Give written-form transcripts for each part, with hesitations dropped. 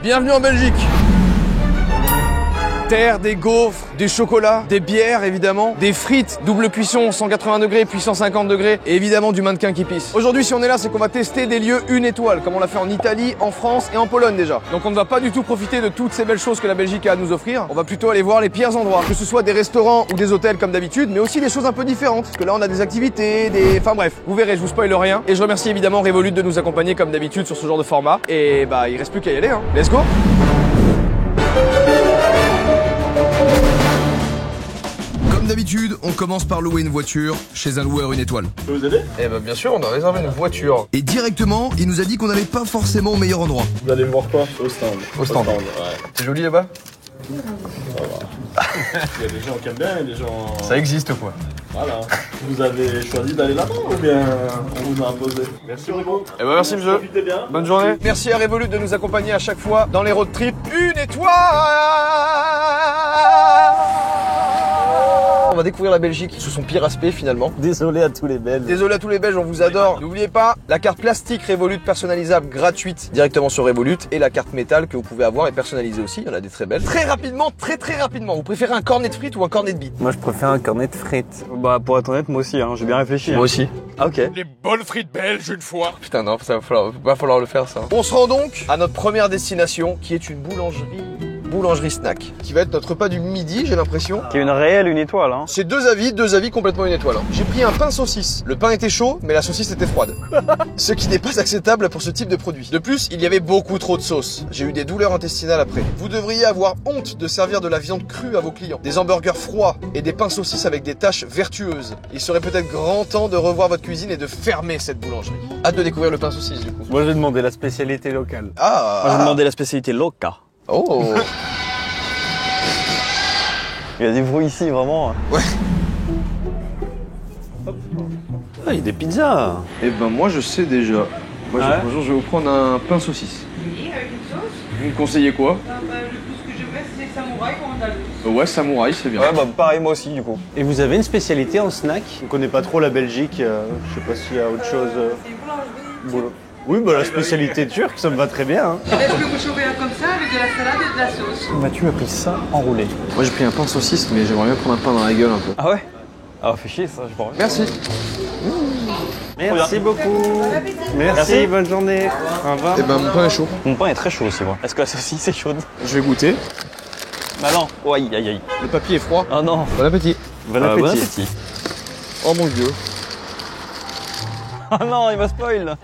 Bienvenue en Belgique. Terre, des gaufres, des chocolats, des bières évidemment, des frites, double cuisson, 180 degrés, puis 150 degrés, et évidemment du mannequin qui pisse. Aujourd'hui, si on est là, c'est qu'on va tester des lieux une étoile, comme on l'a fait en Italie, en France et en Pologne déjà. Donc on ne va pas du tout profiter de toutes ces belles choses que la Belgique a à nous offrir, on va plutôt aller voir les pires endroits, que ce soit des restaurants ou des hôtels comme d'habitude, mais aussi des choses un peu différentes, parce que là on a des activités, Enfin bref, vous verrez, je vous spoil rien, et je remercie évidemment Revolut de nous accompagner comme d'habitude sur ce genre de format, et bah il reste plus qu'à y aller, hein. Let's go. Comme d'habitude, on commence par louer une voiture chez un loueur une étoile. Je peux vous aider? Eh ben bien sûr, on a réservé une voiture. Et directement, il nous a dit qu'on n'allait pas forcément au meilleur endroit. Vous allez me voir quoi? Au stand. Au stand. Ouais. C'est joli là-bas? Ça va. Il y a des gens qui aiment bien et des gens... Ça existe quoi. Voilà. Vous avez choisi d'aller là-bas ou bien on vous a imposé? Merci Revo. Eh ben merci monsieur. Profitez bien. Bonne journée. Merci à Revolut de nous accompagner à chaque fois dans les road trips. Une étoile. On va découvrir la Belgique sous son pire aspect finalement. Désolé à tous les Belges. Désolé à tous les Belges, on vous adore. N'oubliez pas la carte plastique Revolut personnalisable gratuite directement sur Revolut et la carte métal que vous pouvez avoir et personnaliser aussi. Il y en a des très belles. Très rapidement, très rapidement. Vous préférez un cornet de frites ou un cornet de bites? Moi je préfère un cornet de frites. Bah pour être honnête moi aussi hein, j'ai bien réfléchi. Moi aussi. Ah ok. Les bonnes frites belges une fois. Putain non, ça va falloir le faire ça. On se rend donc à notre première destination qui est une boulangerie snack, qui va être notre repas du midi, j'ai l'impression. Qui est une réelle une étoile hein. C'est deux avis complètement une étoile. Hein. J'ai pris un pain saucisse. Le pain était chaud, mais la saucisse était froide. Ce qui n'est pas acceptable pour ce type de produit. De plus, il y avait beaucoup trop de sauce. J'ai eu des douleurs intestinales après. Vous devriez avoir honte de servir de la viande crue à vos clients. Des hamburgers froids et des pains saucisses avec des taches vertueuses. Il serait peut-être grand temps de revoir votre cuisine et de fermer cette boulangerie. Hâte de découvrir le pain saucisse du coup. Moi je vais demander la spécialité locale. Ah. Moi je vais demander la spécialité loca. Oh. Il y a des bruits ici vraiment. Ouais. Ah il y a des pizzas. Eh ben moi je sais déjà. Moi bonjour, je vais vous prendre un pain saucisse. Oui, avec une sauce. Vous me conseillez quoi? Le plus que je veux, c'est samouraï ou andalous. Ouais, samouraï, c'est bien. Ouais bah pareil moi aussi du coup. Et vous avez une spécialité en snack? On connaît pas trop la Belgique, je sais pas s'il y a autre chose. C'est une boulangerie. Oui bah la spécialité turque ça me va très bien hein. Est-ce que vous chauffez comme ça avec de la salade et de la sauce? Mathieu a pris ça enroulé. Moi j'ai pris un pain saucisse, mais j'aimerais bien prendre un pain dans la gueule un peu. Ah ouais? Ah fait chier ça je pense. Merci. Merci beaucoup. Merci, bonne journée. Au revoir. Eh ben mon pain est chaud. Mon pain est très chaud aussi moi. Est-ce que la saucisse est chaude? Je vais goûter. Bah non. Oh, aïe aïe aïe. Le papier est froid. Oh non. Bon appétit. Bon appétit. Oh mon dieu. Oh non, il m'a spoil.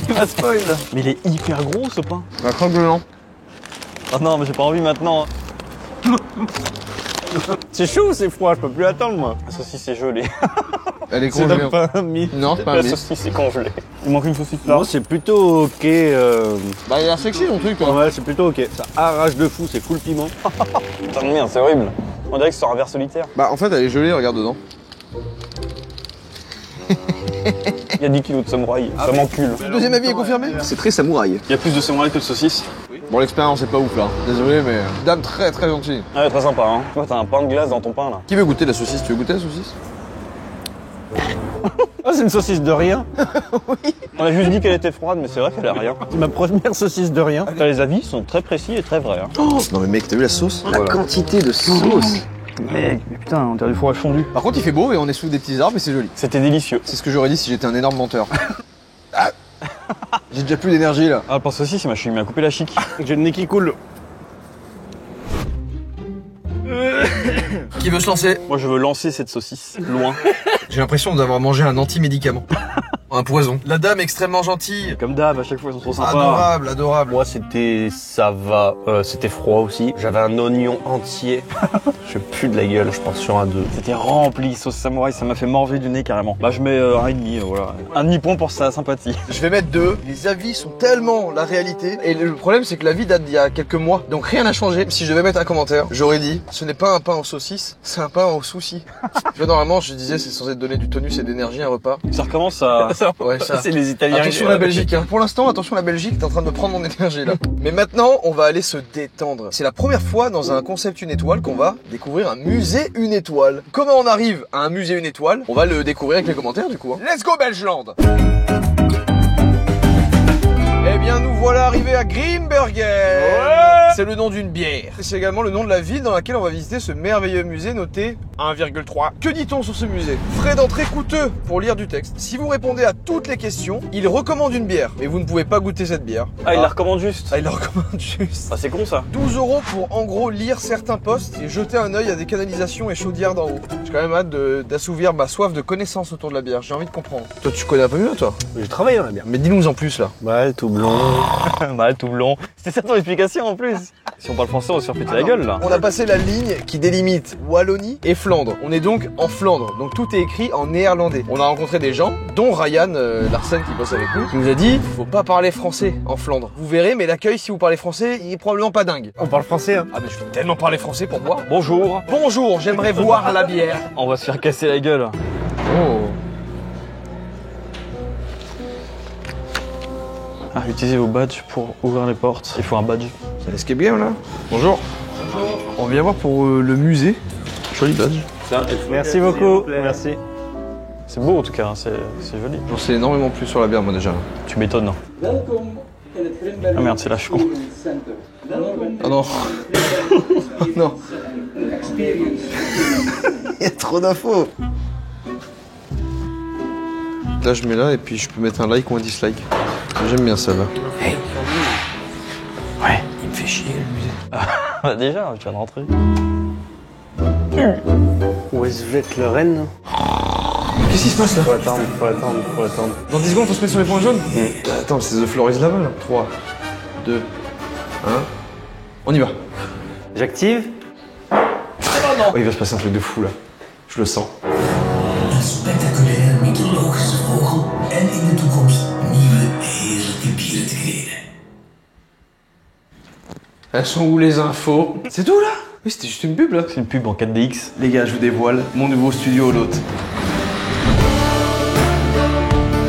Il m'a spoil. Mais il est hyper gros ce pain. Bah croque blanc. Oh non, mais j'ai pas envie maintenant. C'est chaud ou c'est froid? Je peux plus attendre moi. La saucisse est gelée. Elle est C'est congelée. même pas un mythe. Non, c'est pas un La mythe. saucisse est congelée. Il manque une saucisse là. Moi c'est plutôt ok. Bah il a l'air sexy ton truc toi. Ouais, c'est plutôt ok. Ça arrache de fou, c'est full piment. Putain de merde, c'est horrible. On dirait que c'est sur un verre solitaire. Bah en fait elle est gelée, regarde dedans. Il y a 10 kilos de samouraï. Ça m'encule. Le deuxième avis est confirmé? C'est très samouraï. Il y a plus de samouraï que de saucisses. Bon l'expérience est pas ouf là. Désolé mais dame très gentille. Ouais, très sympa hein. Ouais, t'as un pain de glace dans ton pain là. Qui veut goûter la saucisse? Tu veux goûter la saucisse? Ah, c'est une saucisse de rien. Oui. On a juste dit qu'elle était froide, mais c'est vrai qu'elle a rien. C'est ma première saucisse de rien. Les avis sont très précis et très vrais. Hein. Oh non mais mec, t'as vu la sauce? La quantité de sauce. Mec, mais putain, on dirait du fromage fondu. Par contre il fait beau et on est sous des petits arbres et c'est joli. C'était délicieux. C'est ce que j'aurais dit si j'étais un énorme menteur. Ah. J'ai déjà plus d'énergie là. Ah, le pain saucisse, il m'a coupé la chic. J'ai le nez qui coule. Qui veut se lancer? Moi, je veux lancer cette saucisse loin. J'ai l'impression d'avoir mangé un anti-médicament. Un poison. La dame extrêmement gentille. Comme d'hab, à chaque fois, ils sont trop sympas. Adorable, adorable. Moi, ça va. C'était froid aussi. J'avais un oignon entier. Je pue de la gueule, je pense sur un 2. C'était rempli, sauce samouraï, ça m'a fait morver du nez carrément. Bah, je mets un et demi, voilà. Un demi-point pour sa sympathie. Je vais mettre 2. Les avis sont tellement la réalité. Et le problème, c'est que l'avis date d'il y a quelques mois. Donc rien n'a changé. Si je devais mettre un commentaire, j'aurais dit, ce n'est pas un pain aux saucisses, c'est un pain aux soucis. Tu vois, normalement, je disais, c'est censé te donner du tonus et d'énergie, un repas. Ça recommence à... Ouais, ça. C'est les Italiens. Attention la Belgique, hein. Pour l'instant, attention la Belgique, t'es en train de me prendre mon énergie là. Mais maintenant, on va aller se détendre. C'est la première fois dans un concept une étoile qu'on va découvrir un musée une étoile. Comment on arrive à un musée une étoile? On va le découvrir avec les commentaires du coup. Hein. Let's go Belgeland! Eh bien nous voilà arrivé à Grimbergen. C'est le nom d'une bière. C'est également le nom de la ville dans laquelle on va visiter ce merveilleux musée noté 1,3. Que dit-on sur ce musée? Frais d'entrée coûteux pour lire du texte. Si vous répondez à toutes les questions, il recommande une bière. Mais vous ne pouvez pas goûter cette bière. Ah, il la recommande juste. Ah, il la recommande juste. Ah, c'est con ça. 12 € pour en gros lire certains posts et jeter un œil à des canalisations et chaudières d'en haut. J'ai quand même hâte d'assouvir ma soif de connaissances autour de la bière. J'ai envie de comprendre. Toi, tu connais un peu mieux, toi? J'ai travaillé dans la bière. Mais dis-nous en plus là. Ouais, tout blond. Bah, tout blond. C'était ça ton explication en plus. Si on parle français, on va se faire péter la gueule là. On a passé la ligne qui délimite Wallonie et Flandre. On est donc en Flandre, donc tout est écrit en néerlandais. On a rencontré des gens, dont Ryan Larsen qui bosse avec nous, qui nous a dit faut pas parler français en Flandre. Vous verrez, mais l'accueil, si vous parlez français, il est probablement pas dingue. On parle français, hein. Ah mais je veux tellement parler français pour boire. Bonjour. Bonjour, j'aimerais voir la bière. On va se faire casser la gueule. Oh. Ah, utilisez vos badges pour ouvrir les portes. Il faut un badge. C'est l'escape game là. Bonjour. Bonjour. On vient voir pour le musée. Joli badge. Merci beaucoup. Merci. C'est beau en tout cas, c'est joli. J'en sais énormément plus sur la bière moi déjà. Tu m'étonnes. Ah merde, c'est là, je suis con. Ah non. Non. Il y a trop d'infos. Là je mets là et puis je peux mettre un like ou un dislike. J'aime bien ça là. Hey. Ouais. Il me fait chier le musée. Ah déjà, tu viens de rentrer. West-Lorraine. Qu'est-ce qui se passe là? Faut attendre. Dans 10 secondes, faut se mettre sur les points jaunes. Attends, c'est The Floor is Lava là. 3, 2, 1. On y va. J'active. Oh, il va se passer un truc de fou là. Je le sens. Een spectaculair mythologische vogel en in de toekomst nieuwe heerlijke bieren te creëren. Elles sont où les infos? C'est tout là? Oui, c'était juste une pub là. C'est une pub en 4DX. Les gars, je vous dévoile mon nouveau studio hôte.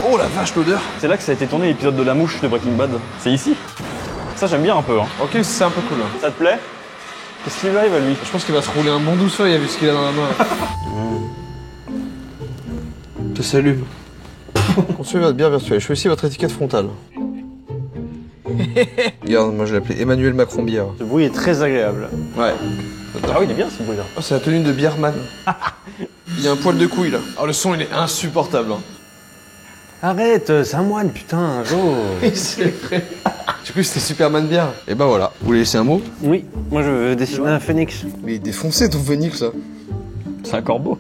Oh la vache, l'odeur. C'est là que ça a été tourné l'épisode de la mouche de Breaking Bad. C'est ici. Ça j'aime bien un peu. Hein. Ok, c'est un peu cool. Hein. Ça te plaît? Qu'est-ce qu'il arrive à lui? Je pense qu'il va se rouler un bon 12 feuilles vu ce qu'il a dans la main. Ça s'allume. Consommez votre bière virtuelle. Choisissez votre étiquette frontale. Regarde, moi je l'ai appelé Emmanuel Macron bière. Ce bruit est très agréable. Ouais. Ah oui, il est bien ce bruit là. Oh, c'est la tenue de bièrman. Il y a un poil de couille là. Oh, le son il est insupportable. Hein. Arrête, c'est un moine, putain, Jo. C'est vrai. J'ai cru que c'était Superman bière. Et ben voilà. Vous voulez laisser un mot? Oui, moi je veux dessiner un phénix. Il est défoncé ton phénix ça. C'est un corbeau.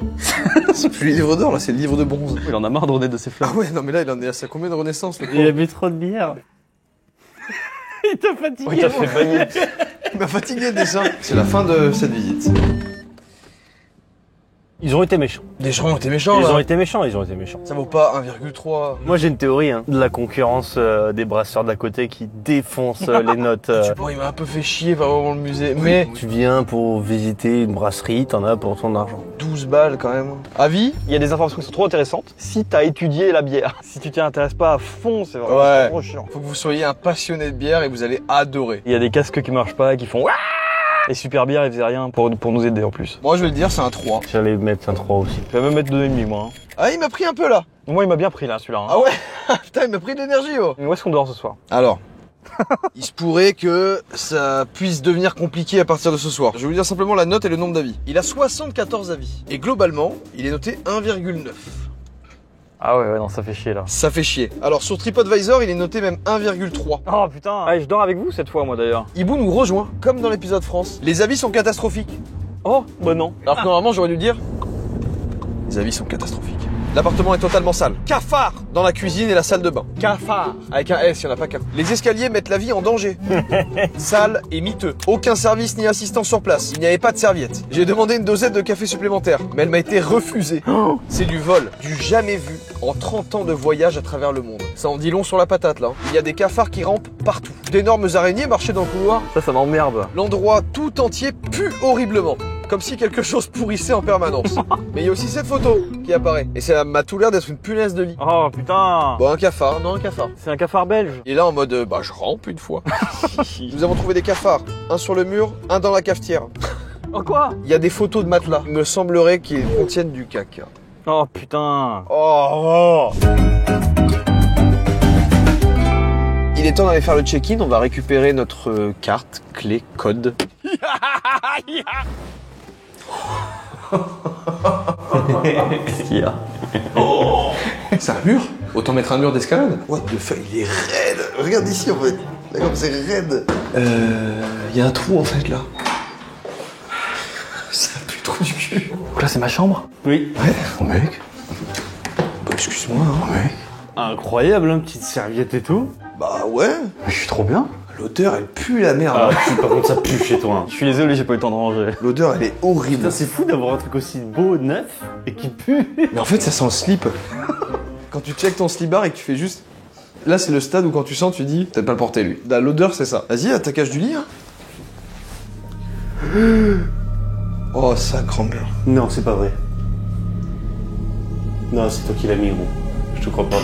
C'est plus le livre d'or là, c'est le livre de bronze. Il en a marre de donner de ses Ah fleurs. ouais, non mais là il en est à sa combien de renaissance le Il a bu trop de bière. Il t'a fatigué. Il t'a fait bannir. Il m'a fatigué déjà. C'est la fin de cette visite. Ils ont été méchants. Des gens ont été méchants Ils là. ont été méchants. Ça vaut pas 1,3. Moi j'ai une théorie de la concurrence des brasseurs d'à côté qui défoncent les notes. Bon, il m'a un peu fait chier par vraiment le musée, mais Tu viens pour visiter une brasserie, t'en as pour ton argent. 12 balles quand même. Avis? Il y a des informations qui sont trop intéressantes si t'as étudié la bière. Si tu t'y intéresses pas à fond, c'est vraiment Ouais. trop chiant. Faut que vous soyez un passionné de bière et vous allez adorer. Il y a des casques qui marchent pas, qui font Ouah. Et Super Bière, ils faisaient rien pour nous aider en plus. Moi je vais le dire, c'est un 3. J'allais mettre un 3 aussi. Je vais même mettre 2,5 moi. Hein. Ah, il m'a pris un peu là. Moi, il m'a bien pris là, celui-là. Hein. Ah ouais? Putain, il m'a pris de l'énergie oh. Mais où est-ce qu'on dort ce soir? Alors, il se pourrait que ça puisse devenir compliqué à partir de ce soir. Je vais vous dire simplement la note et le nombre d'avis. Il a 74 avis. Et globalement, il est noté 1,9. Ah ouais, non, ça fait chier là. Ça fait chier. Alors sur TripAdvisor, il est noté même 1,3. Oh putain. Ah, je dors avec vous cette fois, moi d'ailleurs. Hibou nous rejoint, comme dans l'épisode France. Les avis sont catastrophiques. Oh, bah non. Alors que normalement, j'aurais dû dire... Les avis sont catastrophiques. L'appartement est totalement sale. Cafard dans la cuisine et la salle de bain. Cafard avec un S, il n'y en a pas qu'un. Les escaliers mettent la vie en danger. Sale et miteux. Aucun service ni assistant sur place. Il n'y avait pas de serviette. J'ai demandé une dosette de café supplémentaire, mais elle m'a été refusée. C'est du vol, du jamais vu en 30 ans de voyage à travers le monde. Ça en dit long sur la patate là. Il y a des cafards qui rampent partout. D'énormes araignées marchaient dans le couloir. Ça m'emmerde. L'endroit tout entier pue horriblement. Comme si quelque chose pourrissait en permanence. Mais il y a aussi cette photo qui apparaît. Et ça m'a tout l'air d'être une punaise de lit. Oh putain. Bon, un cafard, non un cafard. C'est un cafard belge. Il est là en mode, bah je rampe une fois. Nous avons trouvé des cafards. Un sur le mur, un dans la cafetière. Oh quoi? Il y a des photos de matelas. Il me semblerait qu'ils contiennent du caca. Oh putain. Oh. Il il est temps d'aller faire le check-in. On va récupérer notre carte, clé, code. Qu'est-ce qu'il y a? C'est un mur? Autant mettre un mur d'escalade. What the fuck, il est raide. Regarde ici en fait. D'accord, c'est raide. Il y a un trou en fait là. Ça pue trop du cul. Donc là, c'est ma chambre? Oui. Ouais, oh mec. Bah, excuse-moi, hein, mec. Incroyable, hein, petite serviette et tout. Bah ouais. Je suis trop bien. L'odeur, elle pue la merde. Ah, par contre, ça pue chez toi. Hein. Je suis désolé, j'ai pas eu le temps de ranger. L'odeur, elle est horrible. Putain, c'est fou d'avoir un truc aussi beau, neuf, et qui pue. Mais en fait, ça sent le slip. Quand tu checkes ton slip bar et que tu fais juste... Là, c'est le stade où quand tu sens, tu dis, peut-être pas le porter lui. Là, l'odeur, c'est ça. Vas-y, attaquage du lit. Hein. Oh, ça grand-mère. Non, c'est pas vrai. Non, c'est toi qui l'as mis, gros. Je te crois pas.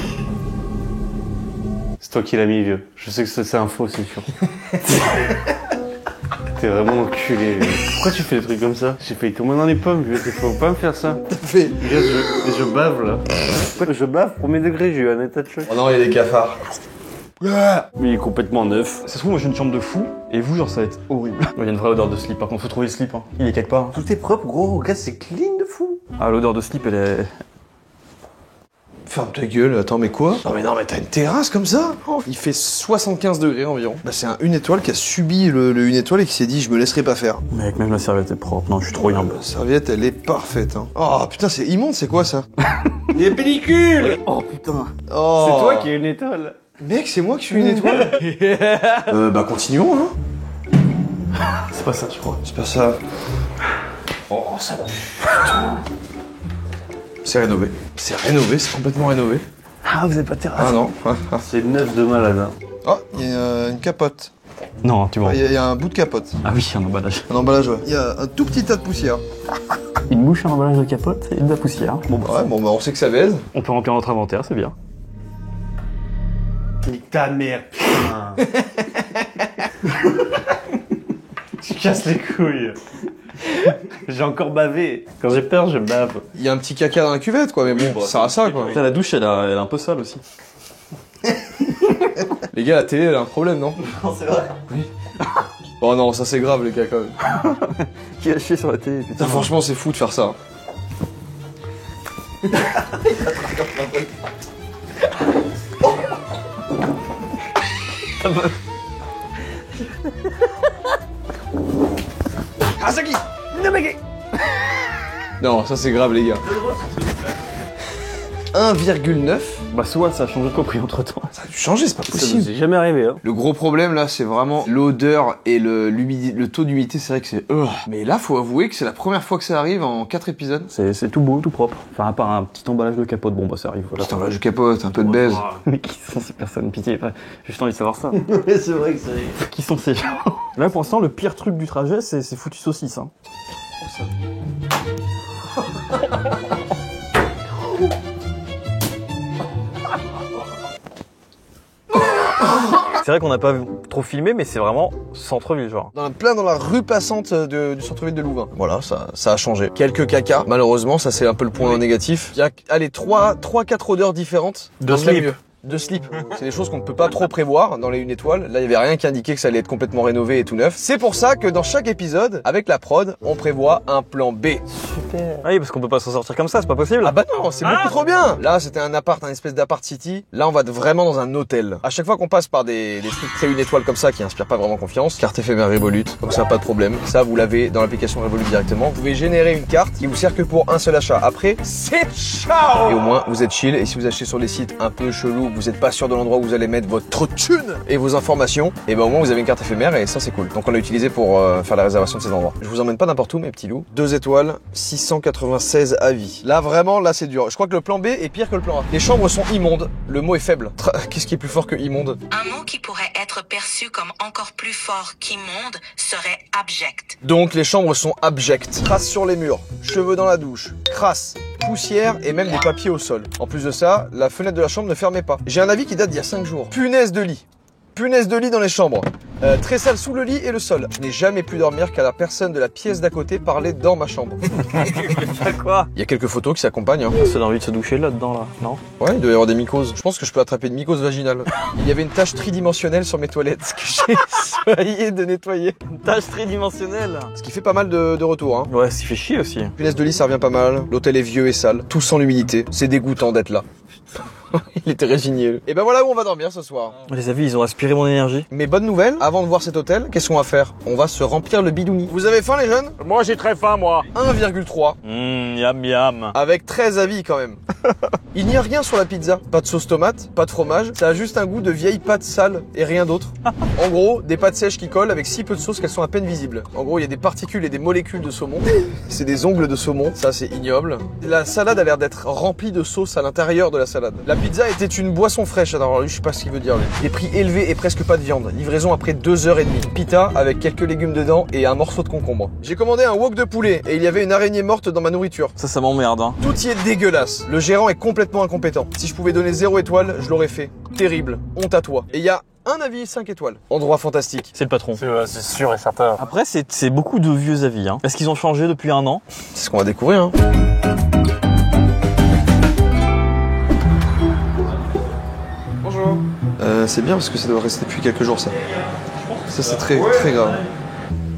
C'est toi qui l'as mis, vieux. Je sais que c'est un faux, c'est sûr. T'es vraiment enculé, vieux. Pourquoi tu fais des trucs comme ça? J'ai failli tomber dans les pommes, vieux. Faut pas me faire ça. Fais. Regarde, je bave, là. Pourquoi je bave? Premier degré, j'ai eu un état de choc. Oh non, il y a des cafards. Mais il est complètement neuf. Ça se trouve, moi j'ai une chambre de fou, et vous, genre, ça va être horrible. Il y a une vraie odeur de slip, par contre, faut trouver le slip. Hein. Il est quelque part. Tout est propre, gros. Regarde, c'est clean de fou. Ah, l'odeur de slip, elle est. Ferme ta gueule, attends, mais quoi? Non, mais t'as une terrasse comme ça? Oh, il fait 75 degrés environ. Bah, c'est un une étoile qui a subi le une étoile et qui s'est dit, je me laisserai pas faire. Mec, même la serviette est propre. Non, je suis trop humble. La serviette, elle est parfaite. Hein. Oh putain, c'est immonde, c'est quoi ça? Des pellicules. Oh putain. Oh. C'est toi qui es une étoile. Mec, c'est moi qui suis une étoile. Bah continuons, hein. C'est pas ça, je crois. C'est pas ça. Oh, ça pue. Putain. C'est rénové. C'est rénové, c'est complètement rénové. Ah, vous avez pas de terrasse? Ah non. C'est neuf de malade. Hein. Oh, il y a une capote. Non, tu vois. Il y a un bout de capote. Ah oui, un emballage. Un emballage, ouais. Il y a un tout petit tas de poussière. Une bouche, un emballage de capote et de la poussière. Bon, bah, Ouais, bon, bah on sait que ça baise. on peut remplir notre inventaire, c'est bien. Nique ta mère, putain. Tu casses les couilles. J'ai encore bavé. Quand j'ai peur, je bave. Il y a un petit caca dans la cuvette, quoi, mais bon, ça sert à ça, quoi. Putain, la douche, elle est un peu sale aussi. Les gars, la télé, elle a un problème, non? Non, c'est vrai. Oui. Oh non, ça c'est grave, les gars, quand même. Qui a chié sur la télé, putain. Putain, franchement, c'est fou de faire ça. Hasaki! Non, ça c'est grave, les gars. 1,9. Bah, soit ça a changé de prix entre temps. Ça a dû changer, c'est pas Ça nous possible. est jamais arrivé, hein. Le gros problème là, c'est vraiment l'odeur et le taux d'humidité. C'est vrai que c'est. Mais là, faut avouer que c'est la première fois que ça arrive en 4 épisodes. C'est tout beau, tout propre. Enfin, à part un petit emballage de capote, bon, bah, ça arrive. Voilà. Putain, là, je capote, un peu de baise. Mais qui sont ces personnes? Pitié, j'ai juste envie de savoir ça. C'est vrai que c'est... Qui sont ces gens? Là, pour l'instant, le pire truc du trajet, c'est foutu saucisse. Hein. C'est vrai qu'on n'a pas trop filmé, mais c'est vraiment centre-ville, genre. Plein dans la rue passante du centre-ville de Louvain. Voilà, ça a changé. Quelques caca. Malheureusement, ça c'est un peu le point négatif. Il y a, allez, 3-4 odeurs différentes. De slip. De slip. C'est des choses qu'on ne peut pas trop prévoir dans les une étoile. Là, il y avait rien qui indiquait que ça allait être complètement rénové et tout neuf. C'est pour ça que dans chaque épisode, avec la prod, on prévoit un plan B. Super. Ah oui, parce qu'on peut pas s'en sortir comme ça, c'est pas possible. Ah bah non, c'est beaucoup trop bien. Là, c'était un appart, un espèce d'appart city. Là, on va vraiment dans un hôtel. À chaque fois qu'on passe par des trucs très une étoile comme ça qui inspirent pas vraiment confiance, carte éphémère Revolut, donc ça pas de problème. Ça, vous l'avez dans l'application Revolut directement. Vous pouvez générer une carte qui vous sert que pour un seul achat. Après, c'est ciao. Et au moins, vous êtes chill. Et si vous achetez sur des sites un peu chelous, vous êtes pas sûr de l'endroit où vous allez mettre votre thune et vos informations, et ben au moins vous avez une carte éphémère et ça c'est cool. Donc on l'a utilisé pour faire la réservation de ces endroits. Je vous emmène pas n'importe où mes petits loups. 2 étoiles, 696 avis. Là vraiment, là c'est dur. Je crois que le plan B est pire que le plan A. Les chambres sont immondes. Le mot est faible. Qu'est-ce qui est plus fort que immonde? Un mot qui pourrait être perçu comme encore plus fort qu'immonde serait abject. Donc les chambres sont abjectes. Crasse sur les murs, cheveux dans la douche, crasse, poussière et même des papiers au sol. En plus de ça, la fenêtre de la chambre ne fermait pas. J'ai un avis qui date d'il y a 5 jours. Punaise de lit. Punaise de lit dans les chambres. Très sale sous le lit et le sol. Je n'ai jamais pu dormir car la personne de la pièce d'à côté parlait dans ma chambre. Quoi? Il y a quelques photos qui s'accompagnent. Hein. Ça donne envie de se doucher là-dedans, là, non? Ouais, il doit y avoir des mycoses. Je pense que je peux attraper une mycose vaginale. Il y avait une tache tridimensionnelle sur mes toilettes que j'ai essayé de nettoyer. Une tâche tridimensionnelle. Ce qui fait pas mal de retours. Hein. Ouais, ça fait chier aussi. Punaise de lit, ça revient pas mal. L'hôtel est vieux et sale. Tout sent l'humidité. C'est dégoûtant d'être là. Il était résigné. Et ben voilà où on va dormir ce soir. Les avis, ils ont aspiré mon énergie. Mais bonne nouvelle, avant de voir cet hôtel, qu'est-ce qu'on va faire? On va se remplir le bidouni. Vous avez faim les jeunes? Moi j'ai très faim, moi. 1,3. Yam yam. Avec 13 avis quand même. Il n'y a rien sur la pizza. Pas de sauce tomate, pas de fromage. Ça a juste un goût de vieille pâte sale et rien d'autre. En gros, des pâtes sèches qui collent avec si peu de sauce qu'elles sont à peine visibles. En gros, il y a des particules et des molécules de saumon. C'est des ongles de saumon. Ça, c'est ignoble. La salade a l'air d'être remplie de sauce à l'intérieur de la salade. La pizza était une boisson fraîche. Alors lui, je sais pas ce qu'il veut dire lui. Des prix élevés et presque pas de viande. Livraison après 2h30. Pita avec quelques légumes dedans et un morceau de concombre. J'ai commandé un wok de poulet et il y avait une araignée morte dans ma nourriture. Ça m'emmerde, hein. Tout y est dégueulasse. Le gérant est complètement incompétent. Si je pouvais donner 0 étoile, je l'aurais fait. Terrible. Honte à toi. Et il y a un avis 5 étoiles. Endroit fantastique. C'est le patron. C'est sûr et certain. Après, c'est beaucoup de vieux avis, hein. Est-ce qu'ils ont changé depuis un an? C'est ce qu'on va découvrir, hein. Bonjour. C'est bien parce que ça doit rester depuis quelques jours, ça. Ça, c'est très grave.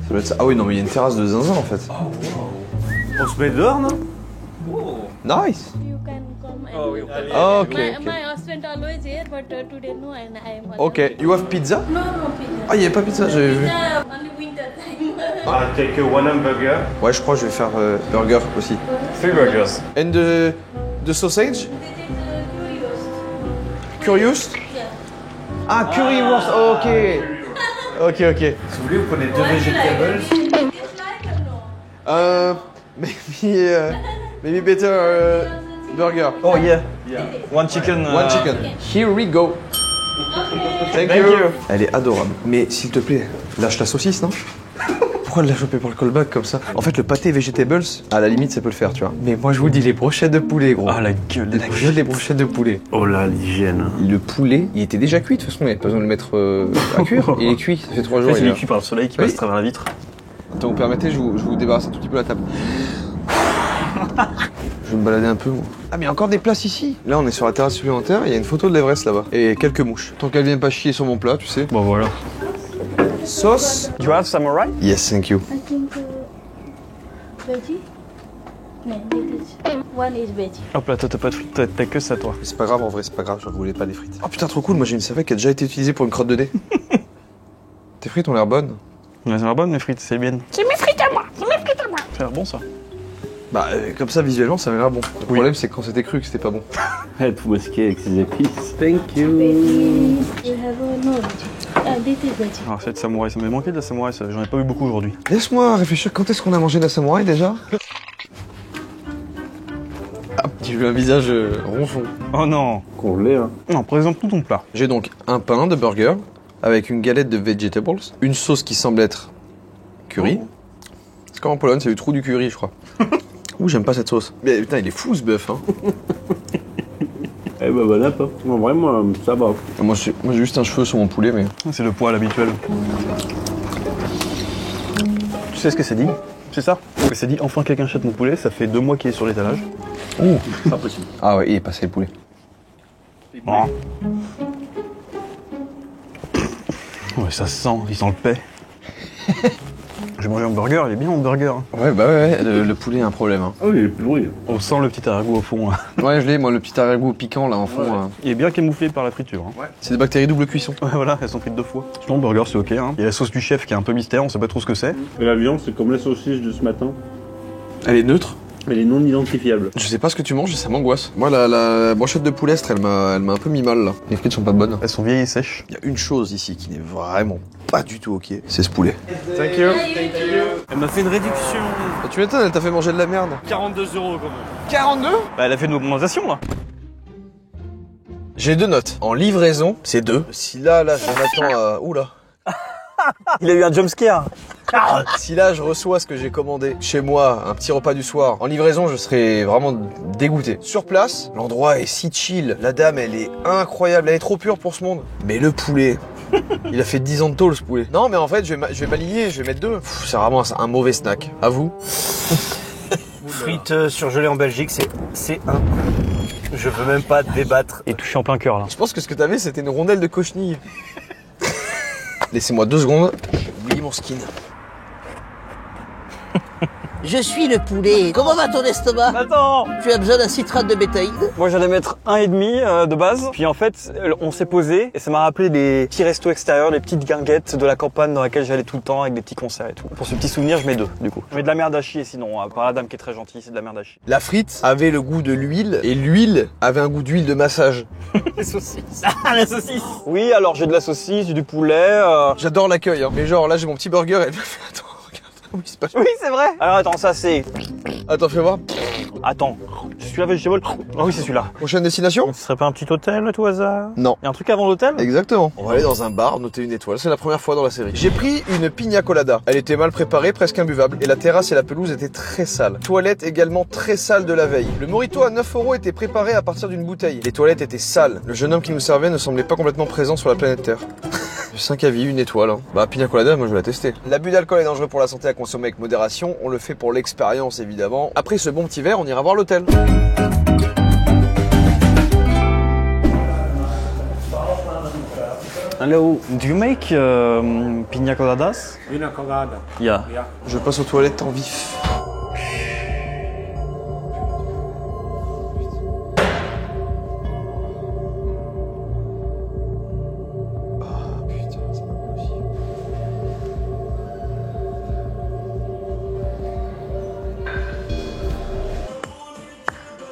Ça doit être ça. Ah oui, non, mais il y a une terrasse de zinzin, en fait. On se met dehors, non? Nice. You can come and Ah, ok, my, ok. my husband always here, but today no, and I am. Ok. You have pizza? No, no pizza. Ah, il n'y avait pas pizza, j'avais vu. Pizza only winter time. I'll take one hamburger. Ouais, je crois que je vais faire burger aussi. 3 burgers. And the sausage? This is Curious? Yeah. Ah, currywurst, ok. Ok. Si vous voulez, vous prenez 2 vegetables. It's like or no? Maybe better burger. Oh yeah. One chicken. One chicken. Here we go. Thank you. Elle est adorable. Mais s'il te plaît, lâche la saucisse, non? Pourquoi elle l'a chopé pour le callback comme ça? En fait, le pâté vegetables, à la limite, ça peut le faire, tu vois. Mais moi, je vous dis, les brochettes de poulet, gros. Ah la gueule. Des brochettes de poulet. Oh là, l'hygiène. Le poulet, il était déjà cuit, de toute façon, il n'y avait pas besoin de le mettre à cuire. Il est cuit, ça fait 3 jours. Il est cuit par le soleil qui passe à travers la vitre. Attends, vous permettez, je vous débarrasse un tout petit peu la table. Je vais me balader un peu, moi. Ah, mais il y a encore des places ici. Là, on est sur la terrasse supplémentaire, il y a une photo de l'Everest là-bas. Et quelques mouches. Tant qu'elles viennent pas chier sur mon plat, tu sais. Bon voilà. Sauce. You have samurai? Yes, thank you. I think veggie. No, this is one is veggie. Hop là, toi t'as pas de frites, t'as que ça toi. C'est pas grave, en vrai, c'est pas grave, je voulais pas des frites. Oh putain, trop cool, moi j'ai une savette qui a déjà été utilisée pour une crotte de nez. Tes frites ont l'air bonnes. Ouais, ça va bonne mes frites, c'est bien. C'est mes frites à moi. C'est mes frites à moi. Ça a l'air bon ça. Bah, comme ça, visuellement, ça m'a l'air bon. Le problème, c'est quand c'était cru que c'était pas bon. Elle peut masquer avec ses épices. Thank you. Veggie. You have no veggie. This is veggie. Alors cette samouraï, ça m'a manqué de la samouraï, ça. J'en ai pas eu beaucoup aujourd'hui. Laisse-moi réfléchir, quand est-ce qu'on a mangé de la samouraï déjà? Ah, j'ai vu un visage ronchon. Oh non. Congelé, hein. Non, présente tout ton plat. J'ai donc un pain de burger avec une galette de vegetables, une sauce qui semble être curry. C'est comme en Pologne, c'est le trou du curry, je crois. Ouh, j'aime pas cette sauce. Mais putain, il est fou ce bœuf, hein. Eh ben voilà, pas. En vrai, moi, ça va. Moi, j'ai juste un cheveu sur mon poulet, mais. C'est le poil habituel. Tu sais ce que ça dit? C'est ça? Ça dit enfin quelqu'un achète mon poulet, ça fait 2 mois qu'il est sur l'étalage. Ouh. Pas possible. Ah ouais, il est passé le poulet. Oh. Ouais, ça se sent, il sent le paix. J'ai mangé un burger, il est bien mon burger. Ouais, bah ouais, le poulet a un problème. Hein. Oh, il est plus lourd. On sent le petit arrière-goût au fond. Ouais, je l'ai, moi, le petit arrière-goût piquant là en fond. Ouais. Il est bien camouflé par la friture. Hein. Ouais. C'est des bactéries double cuisson. Ouais, voilà, elles sont frites 2 fois. Sinon, le burger, c'est ok. Hein. Il y a la sauce du chef qui est un peu mystère, on sait pas trop ce que c'est. Et la viande, c'est comme la saucisse de ce matin. Elle est neutre. Elle est non identifiable. Je sais pas ce que tu manges et ça m'angoisse. Moi, la brochette de poulet, elle m'a un peu mis mal là. Les frites sont pas bonnes. Elles sont vieilles et sèches. Il y a une chose ici qui n'est vraiment pas du tout ok, c'est ce poulet. Thank you. Elle m'a fait une réduction. Tu m'étonnes, elle t'a fait manger de la merde. 42 € quand même. 42 ? Bah, elle a fait une augmentation là. J'ai 2 notes. En livraison, c'est 2. Si là, je m'attends à... Oula. Il a eu un jumpscare. Si là, je reçois ce que j'ai commandé chez moi, un petit repas du soir, en livraison, je serais vraiment dégoûté. Sur place, l'endroit est si chill. La dame, elle est incroyable. Elle est trop pure pour ce monde. Mais le poulet, Il a fait 10 ans de tôle ce poulet. Non mais en fait je vais m'aligner, je vais mettre 2. C'est vraiment un mauvais snack. À vous. Frites surgelées en Belgique, c'est un. Je veux même pas débattre. Et toucher en plein cœur là. Je pense que ce que t'avais c'était une rondelle de cochenille. Laissez-moi 2 secondes. J'ai oublié mon skin. Je suis le poulet. Comment va ton estomac? Attends. Tu as besoin d'un citrate de bétaïne? Moi j'allais mettre 1,5 de base. Puis en fait, on s'est posé et ça m'a rappelé les petits restos extérieurs, les petites guinguettes de la campagne dans laquelle j'allais tout le temps avec des petits concerts et tout. Pour ce petit souvenir, je mets 2 du coup. Je mets de la merde à chier sinon, par la dame qui est très gentille, c'est de la merde à chier. La frite avait le goût de l'huile et l'huile avait un goût d'huile de massage. Les saucisses. Ah, la saucisse. Oui, alors j'ai de la saucisse, du poulet. J'adore l'accueil, hein. Mais genre là j'ai mon petit burger et elle m'a fait attends, regarde. Oui, c'est pas... Oui, c'est vrai. Alors attends, ça c'est... Attends, fais voir. Attends, je suis là vegetable. Ah oui, c'est celui-là. Prochaine destination? Ce serait pas un petit hôtel, tout hasard? Non. Y a un truc avant l'hôtel? Exactement. On va aller dans un bar, noter une étoile. C'est la première fois dans la série. J'ai pris une pina colada. Elle était mal préparée, presque imbuvable. Et la terrasse et la pelouse étaient très sales. Toilette également très sale de la veille. Le mojito à 9 € était préparé à partir d'une bouteille. Les toilettes étaient sales. Le jeune homme qui nous servait ne semblait pas complètement présent sur la planète Terre. 5 avis, une étoile. Hein. Bah, pina colada, moi je vais la tester. L'abus d'alcool est dangereux pour la santé à consommer avec modération. On le fait pour l'expérience, évidemment. Après ce bon petit verre, on ira voir l'hôtel. Hello, do you make pina coladas? Pina colada. Yeah. Je passe aux toilettes en vif.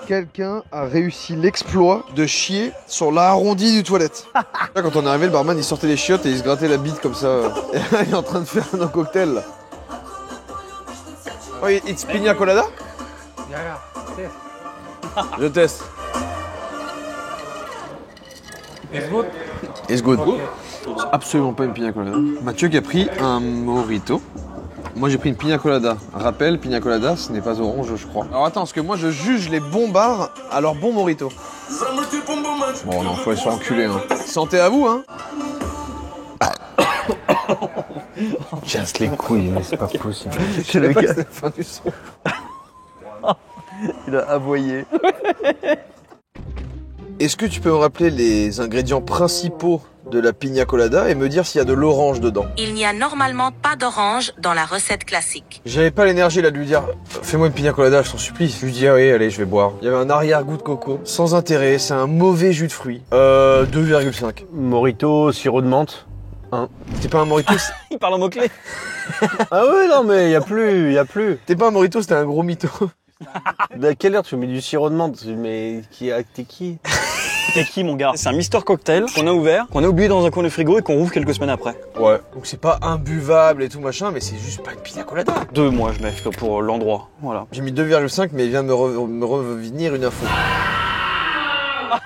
Quelqu'un a réussi l'exploit de chier sur l'arrondi du toilette. Là, quand on est arrivé, le barman il sortait les chiottes et il se grattait la bite comme ça. Et là, il est en train de faire un cocktail. Là. Oh, it's pina colada? Je teste. It's good. It's good. C'est absolument pas une pina colada. Mathieu qui a pris un mojito. Moi j'ai pris une pina colada. Rappel, pina colada, ce n'est pas orange, je crois. Alors attends, parce que moi je juge les bons bars à leur bon mojito. Bon non, faut aller se faire enculer. Hein. Santé à vous, hein. Casse les couilles, mais c'est pas possible. Je savais pas que c'était la fin du son. Il a aboyé. Est-ce que tu peux me rappeler les ingrédients principaux de la pina colada et me dire s'il y a de l'orange dedans? Il n'y a normalement pas d'orange dans la recette classique. J'avais pas l'énergie là de lui dire fais-moi une pina colada, je t'en supplie. Je lui dis ah oui, allez, je vais boire. Il y avait un arrière-goût de coco, sans intérêt, c'est un mauvais jus de fruits. 2,5. Mojito, sirop de menthe. 1. T'es pas un mojito? Il parle en mots-clés. Ah ouais, non, mais y a plus. T'es pas un mojito, c'était un gros mytho. À quelle heure tu mets du sirop de menthe? Mais t'es qui? T'es qui, mon gars? C'est un Mister Cocktail qu'on a ouvert, qu'on a oublié dans un coin du frigo et qu'on rouvre quelques semaines après. Ouais. Donc c'est pas imbuvable et tout machin, mais c'est juste pas une pina colada. 2, moi, je mets pour l'endroit. Voilà. J'ai mis 2,5, mais il vient de me revenir une info.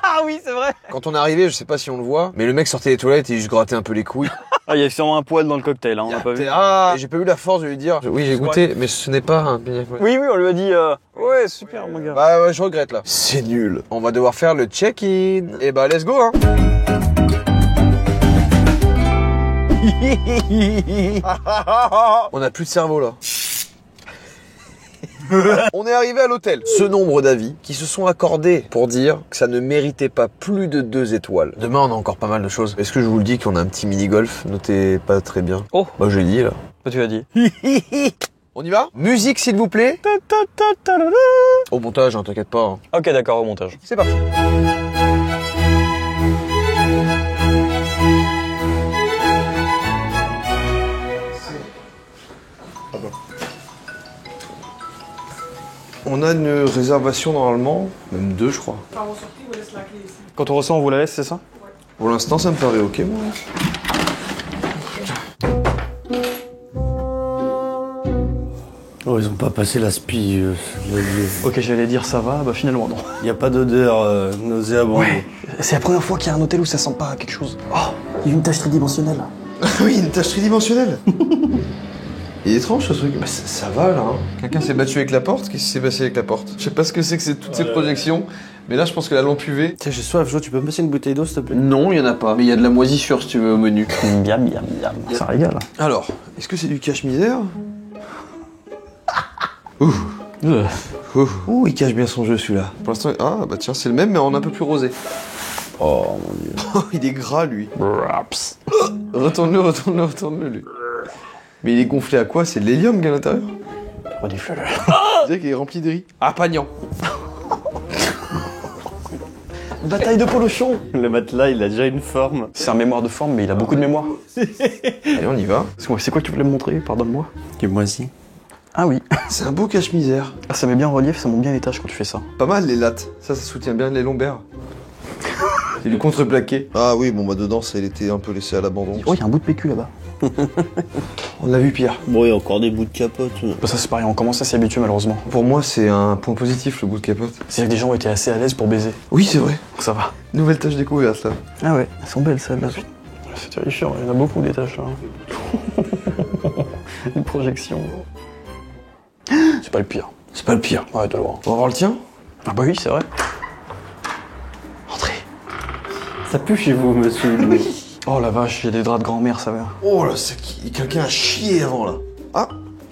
Ah oui, c'est vrai. Quand on est arrivé, je sais pas si on le voit, mais le mec sortait des toilettes et il juste grattait un peu les couilles. Ah, il y a sûrement un poil dans le cocktail, hein, on n'a pas vu. Ah, j'ai pas eu la force de lui dire. Oui, j'ai goûté, mais ce n'est pas un pina colada. Oui, on lui a dit ouais, super, mon gars. Bah ouais, je regrette là. C'est nul. On va devoir faire le check-in. Et bah, let's go, hein. On a plus de cerveau là. On est arrivé à l'hôtel. Ce nombre d'avis qui se sont accordés pour dire que ça ne méritait pas plus de 2 étoiles. Demain, on a encore pas mal de choses. Est-ce que je vous le dis qu'on a un petit mini-golf? Notez pas très bien. Oh. Bah, je l'ai dit là. Toi, tu l'as dit. On y va? Musique, s'il vous plaît. Au montage, hein, t'inquiète pas. Hein. Ok, d'accord, au montage. C'est parti. On a une réservation normalement, même 2 je crois. Quand on ressent, on vous la laisse, c'est ça? Pour l'instant ça me paraît ok moi. Oh, ils ont pas passé l'aspi. Ok, j'allais dire ça va, bah finalement non. Y a pas d'odeur nauséabonde. Ouais, c'est la première fois qu'il y a un hôtel où ça sent pas quelque chose. Oh, il y a une tache tridimensionnelle. Oui, une tache tridimensionnelle. Il est étrange ce truc. Bah, ça va là. Hein. Quelqu'un s'est battu avec la porte. Qu'est-ce qui s'est passé avec la porte? Je sais pas ce que c'est toutes ces projections. Mais là, je pense que la lampe UV. Tiens, j'ai soif, Jo, tu peux me passer une bouteille d'eau, s'il te plaît? Non, il y en a pas. Mais il y a de la moisissure si tu veux au menu. Miam, miam, miam. Ça régale. Alors, est-ce que c'est du cache-misère? Ouh. Ouh, il cache bien son jeu celui-là. Pour l'instant, ah bah tiens, c'est le même mais en un peu plus rosé. Oh mon dieu. Il est gras lui. Raps. Retourne-le lui. Mais il est gonflé à quoi? C'est de l'hélium qu'il y a à l'intérieur? Redifle-le. Tu sais qu'il est rempli de riz. Ah, pagnan. Bataille de polochon. Le matelas, il a déjà une forme. C'est un mémoire de forme, mais il a beaucoup de mémoire. Allez, on y va. C'est quoi que tu voulais me montrer? Pardonne-moi. Que moisi. Ah oui. C'est un beau cache-misère. Ah, ça met bien en relief, ça monte bien les tâches quand tu fais ça. Pas mal les lattes. Ça soutient bien les lombaires. C'est du contreplaqué. Ah oui, bon bah dedans, ça, il était un peu laissé à l'abandon. Oh, il y a un bout de PQ là-bas. On l'a vu pire. Bon, il y a encore des bouts de capote. Bah, ça c'est pareil, on commence à s'y habituer malheureusement. Pour moi, c'est un point positif le bout de capote. C'est-à-dire que des gens ont été assez à l'aise pour baiser. Oui, c'est vrai. Ça va. Nouvelle tâche découverte là. Ah ouais, elles sont belles celles-là. C'est terrifiant, il y en a beaucoup des tâches là. Une projection. C'est pas le pire. C'est pas le pire. Ouais, t'as le droit. On va voir le tien? Ah bah oui, c'est vrai. Entrez. Ça pue chez vous, monsieur. Oh la vache, il y a des draps de grand-mère, ça va. Oh là, c'est quelqu'un a chié avant là. Ah.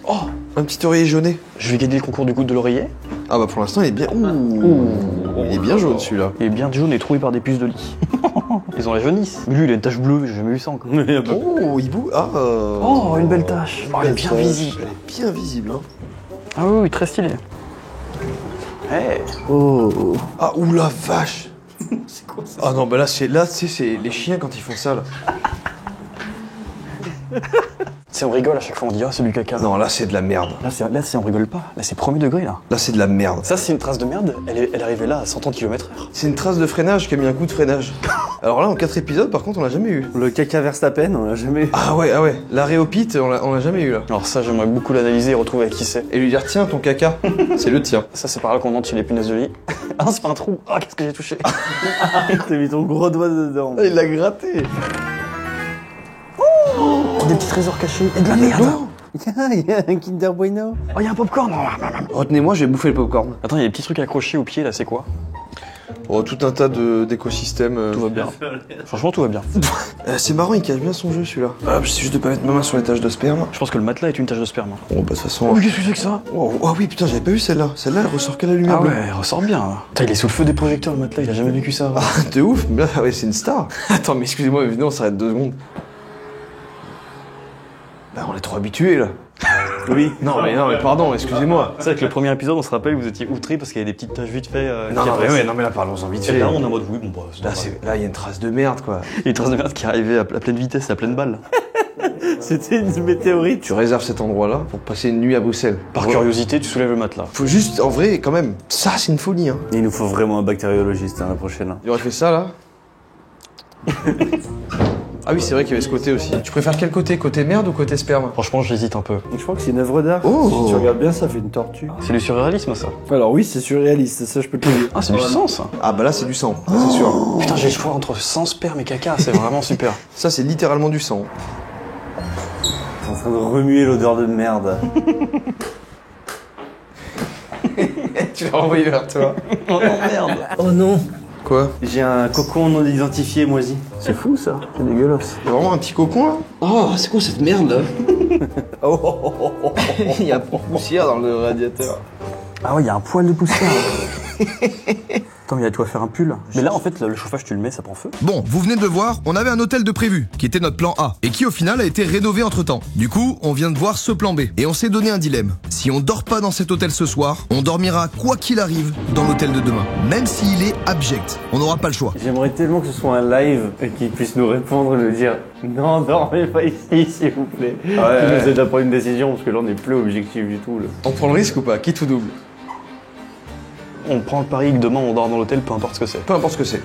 Oh, un petit oreiller jauné. Je vais gagner le concours du goût de l'oreiller. Ah bah pour l'instant il est bien. Ouh. Il est bien jaune celui-là. Il est bien jaune et troué par des puces de lit. Ils ont la jaunisse. Mais lui, il a une tache bleue, j'ai jamais vu ça encore. Oh, il boue. Ah. Oh, une belle tache. Oh, elle est bien visible. Elle est bien visible, hein. Ah oui, oui, très stylé. Hey. Oh. Ah, ouh la vache. C'est quoi ça? Ah non, bah là, tu sais, c'est les chiens quand ils font ça là. C'est on rigole à chaque fois, on dit ah c'est du caca. Non, là c'est de la merde. Là c'est on rigole pas. Là c'est premier degré là. Là c'est de la merde. Ça c'est une trace de merde, elle est arrivée là à 130 km/h. C'est une trace de freinage qui a mis un coup de freinage. Alors là, en 4 épisodes, par contre, on l'a jamais eu. Le caca Verstappen, on l'a jamais eu. Ah ouais. L'arrêt au pit, on l'a jamais eu là. Alors ça, j'aimerais beaucoup l'analyser et retrouver à qui c'est. Et lui dire tiens, ton caca, c'est le tien. Ça c'est par là qu'on entre les punaises de lit. Ah non, c'est pas un trou. Ah, qu'est-ce que j'ai touché. T'as mis ton gros doigt dedans. Ah, il l'a gratté. Oh, des petits trésors cachés. Et de la merde. Il y a un Kinder Bueno. Oh, il y a un popcorn. Retenez-moi, je vais bouffer le popcorn. Attends, il y a des petits trucs accrochés au pied là, c'est quoi? Oh, tout un tas d'écosystèmes. Tout va bien. Franchement, tout va bien. C'est marrant, il cache bien son jeu celui-là. Ah, j'essaie juste de pas mettre ma main sur les taches de sperme. Je pense que le matelas est une tache de sperme. Oh, bah de toute façon. Oh, qu'est-ce que c'est que ça? Oh oui, putain, j'avais pas vu celle-là. Celle-là, elle ressort qu'à la lumière. Ah bleue. ouais, elle ressort bien. Putain, il est sous le feu des projecteurs, le matelas, il a jamais vécu ça. Ah, de ouf. Mais là, ouais, c'est une star. Attends, mais excusez-moi, mais non, on s'arrête 2 secondes. Bah, on est trop habitués là. Oui. Non, mais pardon, excusez-moi. C'est vrai que le premier épisode, on se rappelle, vous étiez outrés parce qu'il y a des petites taches vite fait. Non, mais là, parlons-en vite Et fait. là, on est en mode oui, bon, bah, Là, il y a une trace de merde, quoi. Il y a une trace de merde qui est arrivée à pleine vitesse, à pleine balle. C'était une météorite. Tu réserves cet endroit-là pour passer une nuit à Bruxelles. Par curiosité, tu soulèves le matelas. Faut juste, en vrai, quand même, ça, c'est une folie, hein. Il nous faut vraiment un bactériologiste la prochaine. Hein. Il aurait fait ça, là. Ah oui, c'est vrai qu'il y avait ce côté aussi. Tu préfères quel côté? Côté merde ou côté sperme? Franchement, j'hésite un peu. Je crois que c'est une œuvre d'art. Oh. Si tu regardes bien, ça fait une tortue. C'est du surréalisme, ça. Alors oui, c'est surréaliste, ça je peux te le dire. Ah, c'est du sang, ça. Ah bah là, c'est du sang, ça, c'est sûr. Putain, j'ai le choix entre sang, sperme et caca, c'est vraiment super. Ça, c'est littéralement du sang. T'es en train de remuer l'odeur de merde. Tu l'as renvoyé vers toi. Oh merde. Oh non. Quoi? J'ai un cocon non identifié moisi. C'est fou ça, c'est dégueulasse. Il y a vraiment un petit cocon là? Oh, c'est quoi cette merde là? Il y a poussière dans le radiateur. Ah ouais, il y a un poil de poussière. Attends, mais il y a de quoi faire un pull. Mais là, en fait, le chauffage, tu le mets, ça prend feu. Bon, vous venez de le voir, on avait un hôtel de prévu, qui était notre plan A, et qui au final a été rénové entre-temps. Du coup, on vient de voir ce plan B, et on s'est donné un dilemme. Si on dort pas dans cet hôtel ce soir, on dormira quoi qu'il arrive dans l'hôtel de demain. Même s'il est abject, on n'aura pas le choix. J'aimerais tellement que ce soit un live et qu'il puisse nous répondre et nous dire non, dormez pas ici, s'il vous plaît. Qu'il nous aide à prendre une décision, parce que là, on n'est plus objectif du tout. Là. On prend le risque ou pas? Quitte ou double? On prend le pari que demain, on dort dans l'hôtel, peu importe ce que c'est. Peu importe ce que c'est.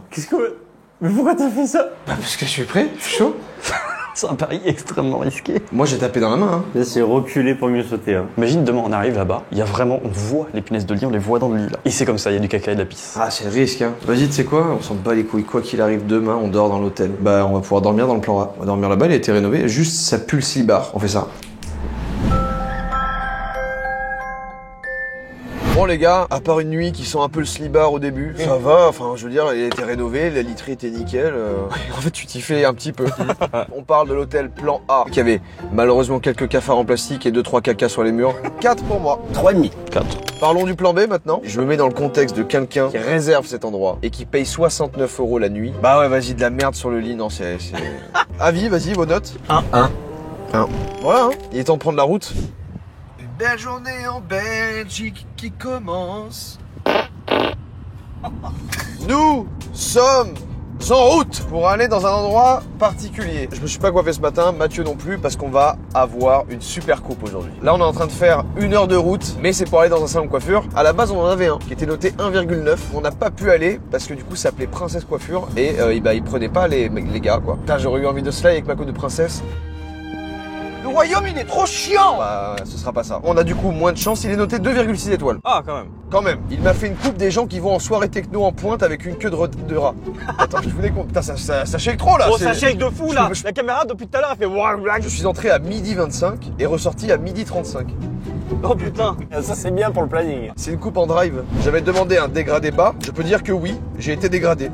Qu'est-ce que... Mais pourquoi t'as fait ça? Bah parce que je suis prêt, je suis chaud. C'est un pari extrêmement risqué. Moi j'ai tapé dans la main. Là, c'est reculer pour mieux sauter. Hein. Imagine demain on arrive là-bas, il y a vraiment, on voit les punaises de lit, on les voit dans le lit là. Et c'est comme ça, il y a du caca et de la pisse. Ah c'est le risque hein. Vas-y tu sais quoi, on s'en bat les couilles. Quoi qu'il arrive demain, on dort dans l'hôtel. Bah on va pouvoir dormir dans le plan A. On va dormir là-bas, il a été rénové. Juste ça pue le slibard. On fait ça. Bon les gars, à part une nuit qui sent un peu le slibard au début, ça va, enfin je veux dire, il a été rénové, la literie était nickel. En fait tu t'y fais un petit peu. On parle de l'hôtel plan A, qui avait malheureusement quelques cafards en plastique et 2-3 cacas sur les murs. 4 pour moi. 3,5. 4. Parlons du plan B maintenant. Je me mets dans le contexte de quelqu'un qui réserve cet endroit et qui paye 69 € la nuit. Bah ouais vas-y, de la merde sur le lit, non c'est... Avis, vas-y, vos notes. 1. Voilà, hein. Il est temps de prendre la route. Belle journée en Belgique qui commence. Nous sommes en route pour aller dans un endroit particulier. Je me suis pas coiffé ce matin, Mathieu non plus, parce qu'on va avoir une super coupe aujourd'hui. Là, on est en train de faire 1 heure de route, mais c'est pour aller dans un salon de coiffure. À la base, on en avait un qui était noté 1,9. On n'a pas pu aller parce que du coup, ça s'appelait Princesse Coiffure et il prenait pas les gars, quoi. Putain, j'aurais eu envie de slide avec ma coupe de princesse. Le royaume, il est trop chiant. Bah, ce sera pas ça. On a du coup moins de chance, il est noté 2,6 étoiles. Ah, quand même. Quand même. Il m'a fait une coupe des gens qui vont en soirée techno en pointe avec une queue de rat. Attends, je voulais qu'on... Putain, ça shake trop, là. Oh, ça shake de fou, là. La caméra, depuis tout à l'heure, elle fait... Je suis entré à 12h25 et ressorti à 12h35. Oh, putain. Ça, c'est bien pour le planning. C'est une coupe en drive. J'avais demandé un dégradé bas. Je peux dire que oui, j'ai été dégradé.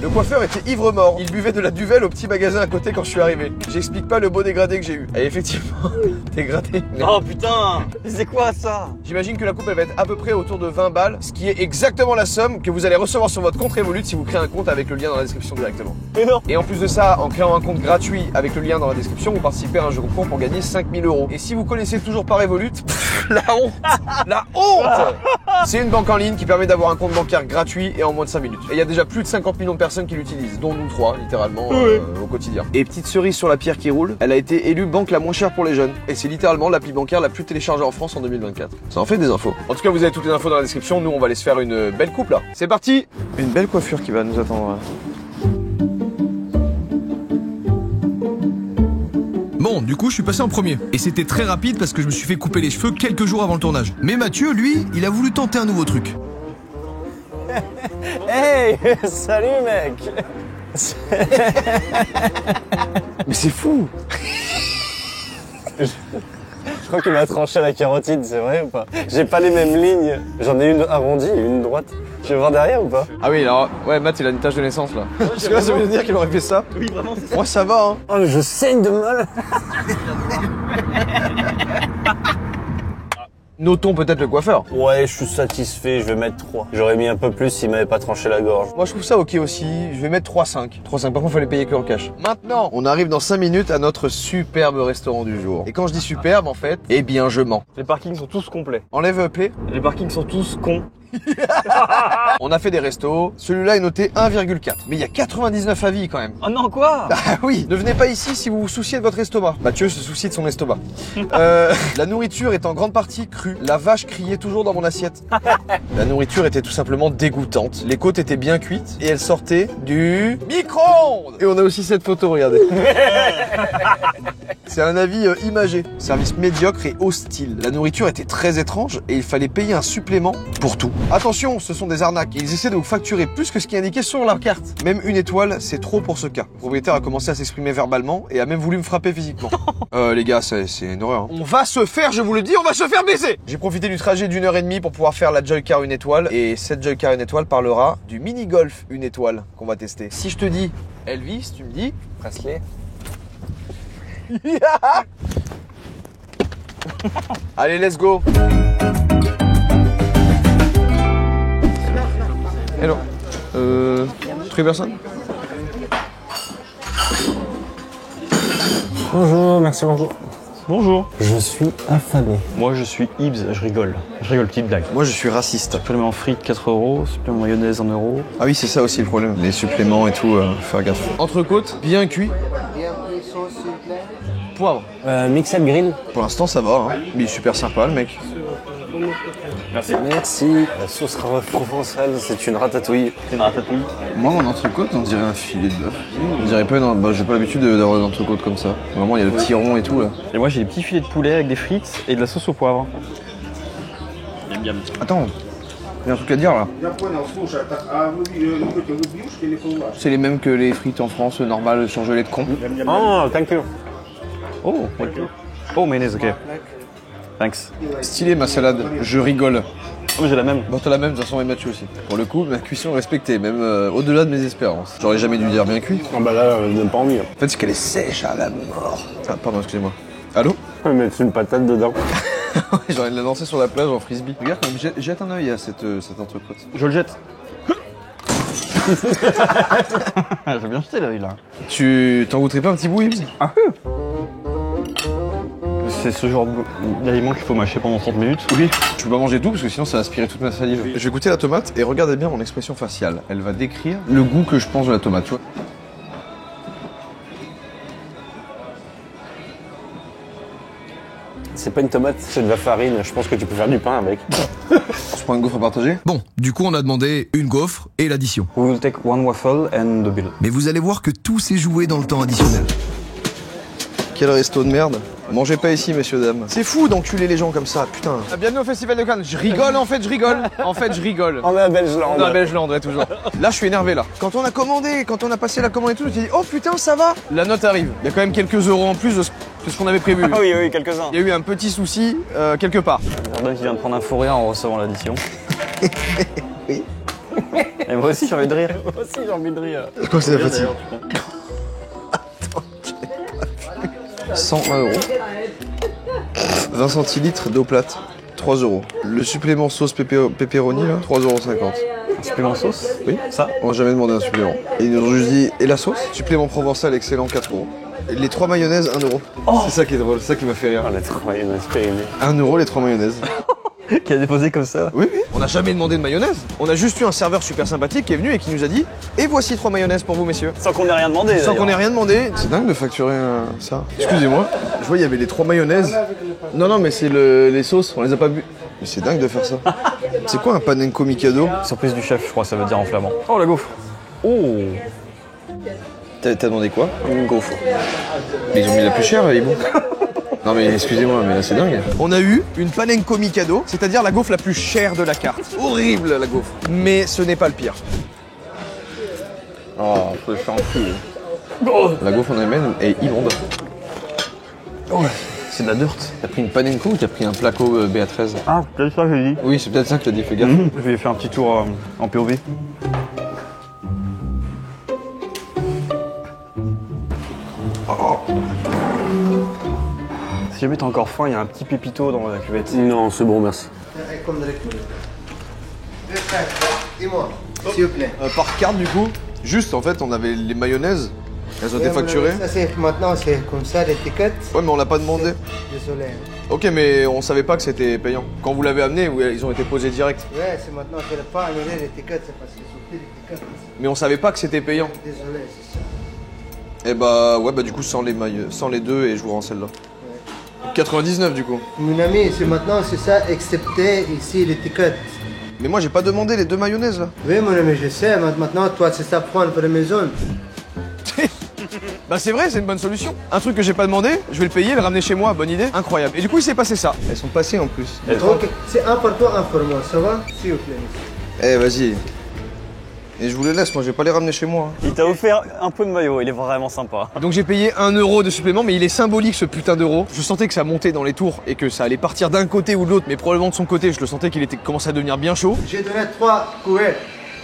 Le coiffeur était ivre-mort. Il buvait de la duvel au petit magasin à côté quand je suis arrivé. J'explique pas le beau dégradé que j'ai eu. Et effectivement, dégradé. Oh putain, c'est quoi ça? J'imagine que la coupe elle va être à peu près autour de 20 balles, ce qui est exactement la somme que vous allez recevoir sur votre compte Revolut si vous créez un compte avec le lien dans la description directement. Mais non. Et en plus de ça, en créant un compte gratuit avec le lien dans la description, vous participez à un jeu concours pour gagner 5000 €. Et si vous connaissez toujours pas Revolut, la honte. La honte. C'est une banque en ligne qui permet d'avoir un compte bancaire gratuit et en moins de 5 minutes. Et il y a déjà plus de 50 millions de personnes qui l'utilisent, dont nous 3, littéralement, au quotidien. Et petite cerise sur la pierre qui roule, elle a été élue banque la moins chère pour les jeunes. Et c'est littéralement l'appli bancaire la plus téléchargée en France en 2024. Ça en fait des infos. En tout cas, vous avez toutes les infos dans la description. Nous, on va aller se faire une belle coupe là. C'est parti. Une belle coiffure qui va nous attendre. Bon, du coup, je suis passé en premier. Et c'était très rapide parce que je me suis fait couper les cheveux quelques jours avant le tournage. Mais Mathieu, lui, il a voulu tenter un nouveau truc. Hey, salut mec. Mais c'est fou. Je crois qu'il m'a tranché la carotide, c'est vrai ou pas? J'ai pas les mêmes lignes. J'en ai une arrondie et une droite. Tu veux voir derrière ou pas? Ah oui, alors, ouais, Matt, il a une tache de naissance là. Parce que là, ça veut dire qu'il aurait fait ça. Oui, vraiment, c'est ça. Moi, ça va, hein. Oh, mais je saigne de mal. Notons peut-être le coiffeur. Ouais, je suis satisfait, je vais mettre 3. J'aurais mis un peu plus s'il m'avait pas tranché la gorge. Moi, je trouve ça ok aussi. Je vais mettre 3,5. 3,5. Par contre, fallait payer que en cash. Maintenant, on arrive dans 5 minutes à notre superbe restaurant du jour. Et quand je dis superbe, en fait, eh bien, je mens. Les parkings sont tous complets. Enlève play. Les parkings sont tous cons. On a fait des restos. Celui-là est noté 1,4. Mais il y a 99 avis quand même. Oh non, quoi? Ah oui, ne venez pas ici si vous vous souciez de votre estomac. Mathieu se soucie de son estomac. La nourriture est en grande partie crue. La vache criait toujours dans mon assiette. La nourriture était tout simplement dégoûtante. Les côtes étaient bien cuites et elles sortaient du micro-ondes. Et on a aussi cette photo, regardez. C'est un avis imagé. Service médiocre et hostile. La nourriture était très étrange et il fallait payer un supplément pour tout. Attention, ce sont des arnaques et ils essaient de vous facturer plus que ce qui est indiqué sur leur carte. Même 1 étoile, c'est trop pour ce cas. Le propriétaire a commencé à s'exprimer verbalement et a même voulu me frapper physiquement. Les gars, c'est une horreur. Hein. On va se faire, je vous le dis, on va se faire baiser. J'ai profité du trajet d'1 heure et demie pour pouvoir faire la Joycar 1 étoile et cette Joycar 1 étoile parlera du mini-golf 1 étoile qu'on va tester. Si je te dis Elvis, tu me dis Presley. Allez, let's go. Hello. Truc personne? Bonjour, merci beaucoup. Bonjour. Je suis affamé. Moi, je suis Ibs, je rigole. Je rigole, petite blague. Moi, je suis raciste. Supplément frites, 4 €. Supplément mayonnaise, 1 €. Ah oui, c'est ça aussi le problème. Les suppléments et tout, faire gaffe. Entrecôte, bien cuit. Poivre. Mixed grill. Pour l'instant, ça va. Hein. Il est super sympa, le mec. Merci. Merci. La sauce provençale, c'est une ratatouille. C'est une ratatouille. Moi, mon entrecôte, on dirait un filet de bœuf. On dirait pas, non, bah, j'ai pas l'habitude d'avoir des entrecôtes comme ça. Vraiment, il y a le petit rond et tout là. Et moi, j'ai des petits filets de poulet avec des frites et de la sauce au poivre. J'aime bien. Attends, il y a un truc à dire là. C'est les mêmes que les frites en France, normales, surgelées de con. Oh, thank you. Oh, thank you. Oh, mayonnaise, ok. Thanks. Stylé ma salade, je rigole. Oh, j'ai la même. Bon, t'as la même, de toute façon, et Mathieu aussi. Pour le coup, ma cuisson est respectée, même au-delà de mes espérances. J'aurais jamais dû dire bien cuit. Ah bah là, je n'aime pas envie. En fait, c'est qu'elle est sèche à la mort. Ah, pardon, excusez-moi. Allô? Mettre une patate dedans. J'ai envie de la lancer sur la plage en frisbee. Regarde, quand même, jette un œil à cette entrecôte. Je le jette. J'ai bien jeté l'œil là. Tu t'en goûterais pas un petit bout, Ibs? Ah oui. C'est ce genre d'aliment qu'il faut mâcher pendant 30 minutes. Oui. Je peux pas manger tout parce que sinon ça va aspirer toute ma salive. Je vais goûter la tomate et regardez bien mon expression faciale. Elle va décrire le goût que je pense de la tomate, tu vois. C'est pas une tomate, c'est de la farine. Je pense que tu peux faire du pain avec. On se prend une gaufre à partager? Bon, du coup on a demandé une gaufre et l'addition. We will take one waffle and the bill. Mais vous allez voir que tout s'est joué dans le temps additionnel. Quel resto de merde. Mangez pas ici, messieurs, dames. C'est fou d'enculer les gens comme ça, putain. Bienvenue au Festival de Cannes. Je rigole, en fait, je rigole. En fait, je rigole. On est à Belgeland. On est à Belgeland, ouais, toujours. Là, je suis énervé, là. Quand on a commandé, quand on a passé la commande et tout, je me suis dit, oh putain, ça va. La note arrive. Il y a quand même quelques euros en plus de ce qu'on avait prévu. Ah oui, oui, quelques-uns. Il y a eu un petit souci, quelque part. Jordan qui vient de prendre un fou rire en recevant l'addition. Oui. Et moi aussi, j'ai envie de rire. Moi aussi, j'ai envie de rire. Quoi, c'est la fatigue? 101 euros. 20 centilitres d'eau plate, 3 euros. Le supplément sauce pepperoni, là, 3,50 euros. Un supplément sauce? Oui. Ça? On n'a jamais demandé un supplément. Et ils nous ont juste dit, et la sauce? Supplément provençal excellent, 4 euros. Et les 3 mayonnaises, 1 euro. Oh, c'est ça qui est drôle, c'est ça qui m'a fait rire. Oh, les 3 mayonnaises périmées. 1 euro les 3 mayonnaises. Qui a déposé comme ça? Oui, oui. On n'a jamais demandé de mayonnaise. On a juste eu un serveur super sympathique qui est venu et qui nous a dit, et voici 3 mayonnaises pour vous, messieurs. Sans qu'on ait rien demandé. Sans qu'on ait rien demandé. C'est dingue de facturer ça. Excusez-moi. Je vois, il y avait les 3 mayonnaises. Non, non, mais c'est les sauces, on les a pas bu. Mais c'est dingue de faire ça. C'est quoi un panenko mikado? Surprise du chef, je crois, ça veut dire en flamand. Oh, la gaufre. Oh. T'as demandé quoi? Une gaufre. Mais ils ont mis la plus chère, ils bon. Non mais excusez-moi, mais là c'est dingue. On a eu une panenko mikado, c'est-à-dire la gaufre la plus chère de la carte. Horrible la gaufre. Mais ce n'est pas le pire. Oh, faut le faire enculer. Oh. La gaufre en elle-même est immonde. Oh, c'est de la dirt. T'as pris une panenko ou t'as pris un placo BA13? Ah, c'est peut-être ça que j'ai dit. Oui, c'est peut-être ça que t'as dit, fais gaffe. Je vais faire un petit tour en POV. Si jamais t'as encore faim, il y a un petit pépito dans la cuvette. Non, c'est bon, merci. Dis-moi, s'il vous plaît. Par carte du coup, juste en fait on avait les mayonnaises, elles ont été facturées. Ça c'est maintenant c'est comme ça l'étiquette. Ouais mais on l'a pas demandé. Désolé. Ok mais on savait pas que c'était payant. Quand vous l'avez amené, ils ont été posés direct. Ouais c'est maintenant je n'ai pas annulé l'étiquette, c'est parce que j'ai pris l'étiquette. Mais on savait pas que c'était payant. Désolé, c'est ça. Et bah ouais bah du coup sans les deux et je vous rends celle-là. 99 du coup. Mon ami, c'est maintenant c'est ça, excepté ici l'étiquette. Mais moi j'ai pas demandé les 2 mayonnaises là. Oui mon ami, je sais, maintenant toi c'est ça prendre pour la maison. Bah c'est vrai, c'est une bonne solution. Un truc que j'ai pas demandé, je vais le payer, le ramener chez moi, bonne idée, incroyable. Et du coup il s'est passé ça. Elles sont passées en plus. Donc c'est un pour toi, un pour moi, ça va? S'il vous plaît. Eh vas-y. Et je vous les laisse, moi je vais pas les ramener chez moi. Il t'a offert un peu de maillot, il est vraiment sympa. Donc j'ai payé 1 euro de supplément, mais il est symbolique ce putain d'euro. Je sentais que ça montait dans les tours et que ça allait partir d'un côté ou de l'autre, mais probablement de son côté, je le sentais qu'il était commençait à devenir bien chaud. J'ai donné 3 couverts.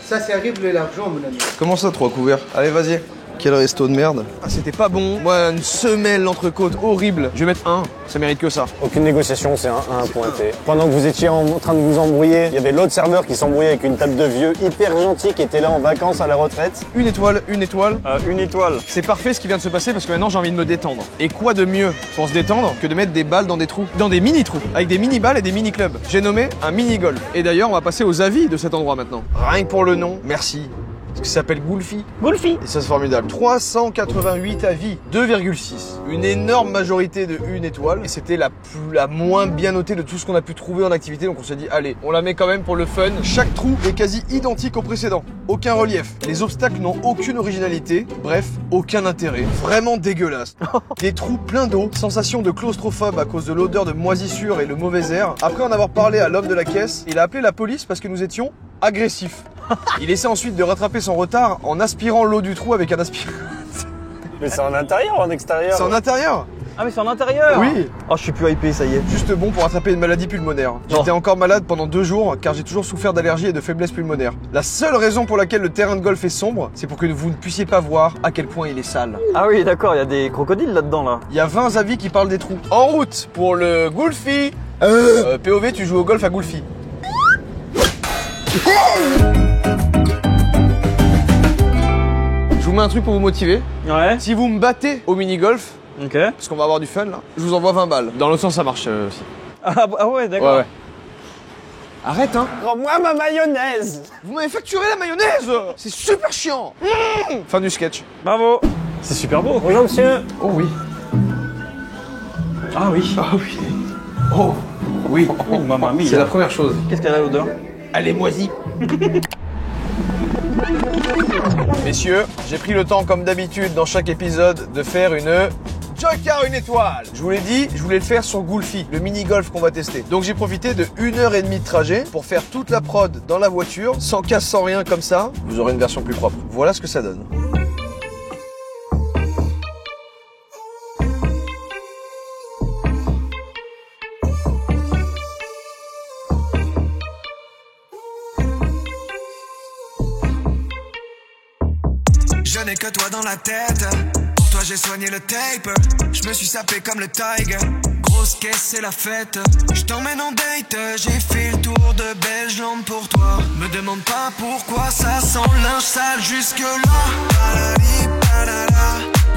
Ça c'est horrible l'argent mon ami. Comment ça 3 couverts? Allez vas-y. Quel resto de merde. Ah c'était pas bon. Moi une semelle l'entrecôte horrible. Je vais mettre 1, ça mérite que ça. Aucune négociation, c'est un pointé. Pendant que vous étiez en train de vous embrouiller, il y avait l'autre serveur qui s'embrouillait avec une table de vieux hyper gentil qui était là en vacances à la retraite. Une étoile, une étoile. Une étoile. C'est parfait ce qui vient de se passer parce que maintenant j'ai envie de me détendre. Et quoi de mieux pour se détendre que de mettre des balles dans des trous? Dans des mini-trous, avec des mini-balles et des mini-clubs. J'ai nommé un mini-golf. Et d'ailleurs on va passer aux avis de cet endroit maintenant. Rien que pour le nom, merci. Parce que ça s'appelle Goulfi. Goulfi. Et ça c'est formidable. 388 avis, 2,6. Une énorme majorité de 1 étoile. Et c'était la moins bien notée de tout ce qu'on a pu trouver en activité. Donc on s'est dit, allez, on la met quand même pour le fun. Chaque trou est quasi identique au précédent. Aucun relief. Les obstacles n'ont aucune originalité. Bref, aucun intérêt. Vraiment dégueulasse. Des trous pleins d'eau. Sensation de claustrophobe à cause de l'odeur de moisissure et le mauvais air. Après en avoir parlé à l'homme de la caisse, il a appelé la police parce que nous étions agressifs. Il essaie ensuite de rattraper son retard en aspirant l'eau du trou avec un aspirateur. Mais c'est en intérieur ou en extérieur? C'est en intérieur. Ah mais c'est en intérieur. Oui. Oh je suis plus hypé, ça y est. Juste bon pour attraper une maladie pulmonaire. J'étais encore malade pendant 2 jours car j'ai toujours souffert d'allergie et de faiblesse pulmonaire. La seule raison pour laquelle le terrain de golf est sombre, c'est pour que vous ne puissiez pas voir à quel point il est sale. Ah oui d'accord, il y a des crocodiles là-dedans là. Il y a 20 avis qui parlent des trous. En route pour le Goulfi. POV, tu joues au golf à Goulfi. Je vous mets un truc pour vous motiver. Ouais. Si vous me battez au mini-golf, ok, parce qu'on va avoir du fun là, je vous envoie 20 balles. Dans l'autre sens, ça marche aussi. Ah ouais, d'accord. Ouais. Arrête, hein. Rends-moi ma mayonnaise. Vous m'avez facturé la mayonnaise. C'est super chiant. Fin du sketch. Bravo. C'est super beau. Bonjour monsieur. Oh oui. Ah oui. Ah oui. Oh oui. Oh maman mia. C'est la première chose. Qu'est-ce qu'elle a l'odeur? Elle est moisie. Messieurs, j'ai pris le temps, comme d'habitude, dans chaque épisode, de faire une Joker 1 étoile. Je vous l'ai dit, je voulais le faire sur Goulfi, le mini-golf qu'on va tester. Donc j'ai profité de 1h30 de trajet pour faire toute la prod dans la voiture, sans casse, sans rien comme ça. Vous aurez une version plus propre. Voilà ce que ça donne. Je n'ai que toi dans la tête. Pour toi j'ai soigné le tape. Je me suis sapé comme le Tiger. Grosse caisse c'est la fête. Je t'emmène en date. J'ai fait le tour de Belgium pour toi. Me demande pas pourquoi ça sent linge sale jusque là.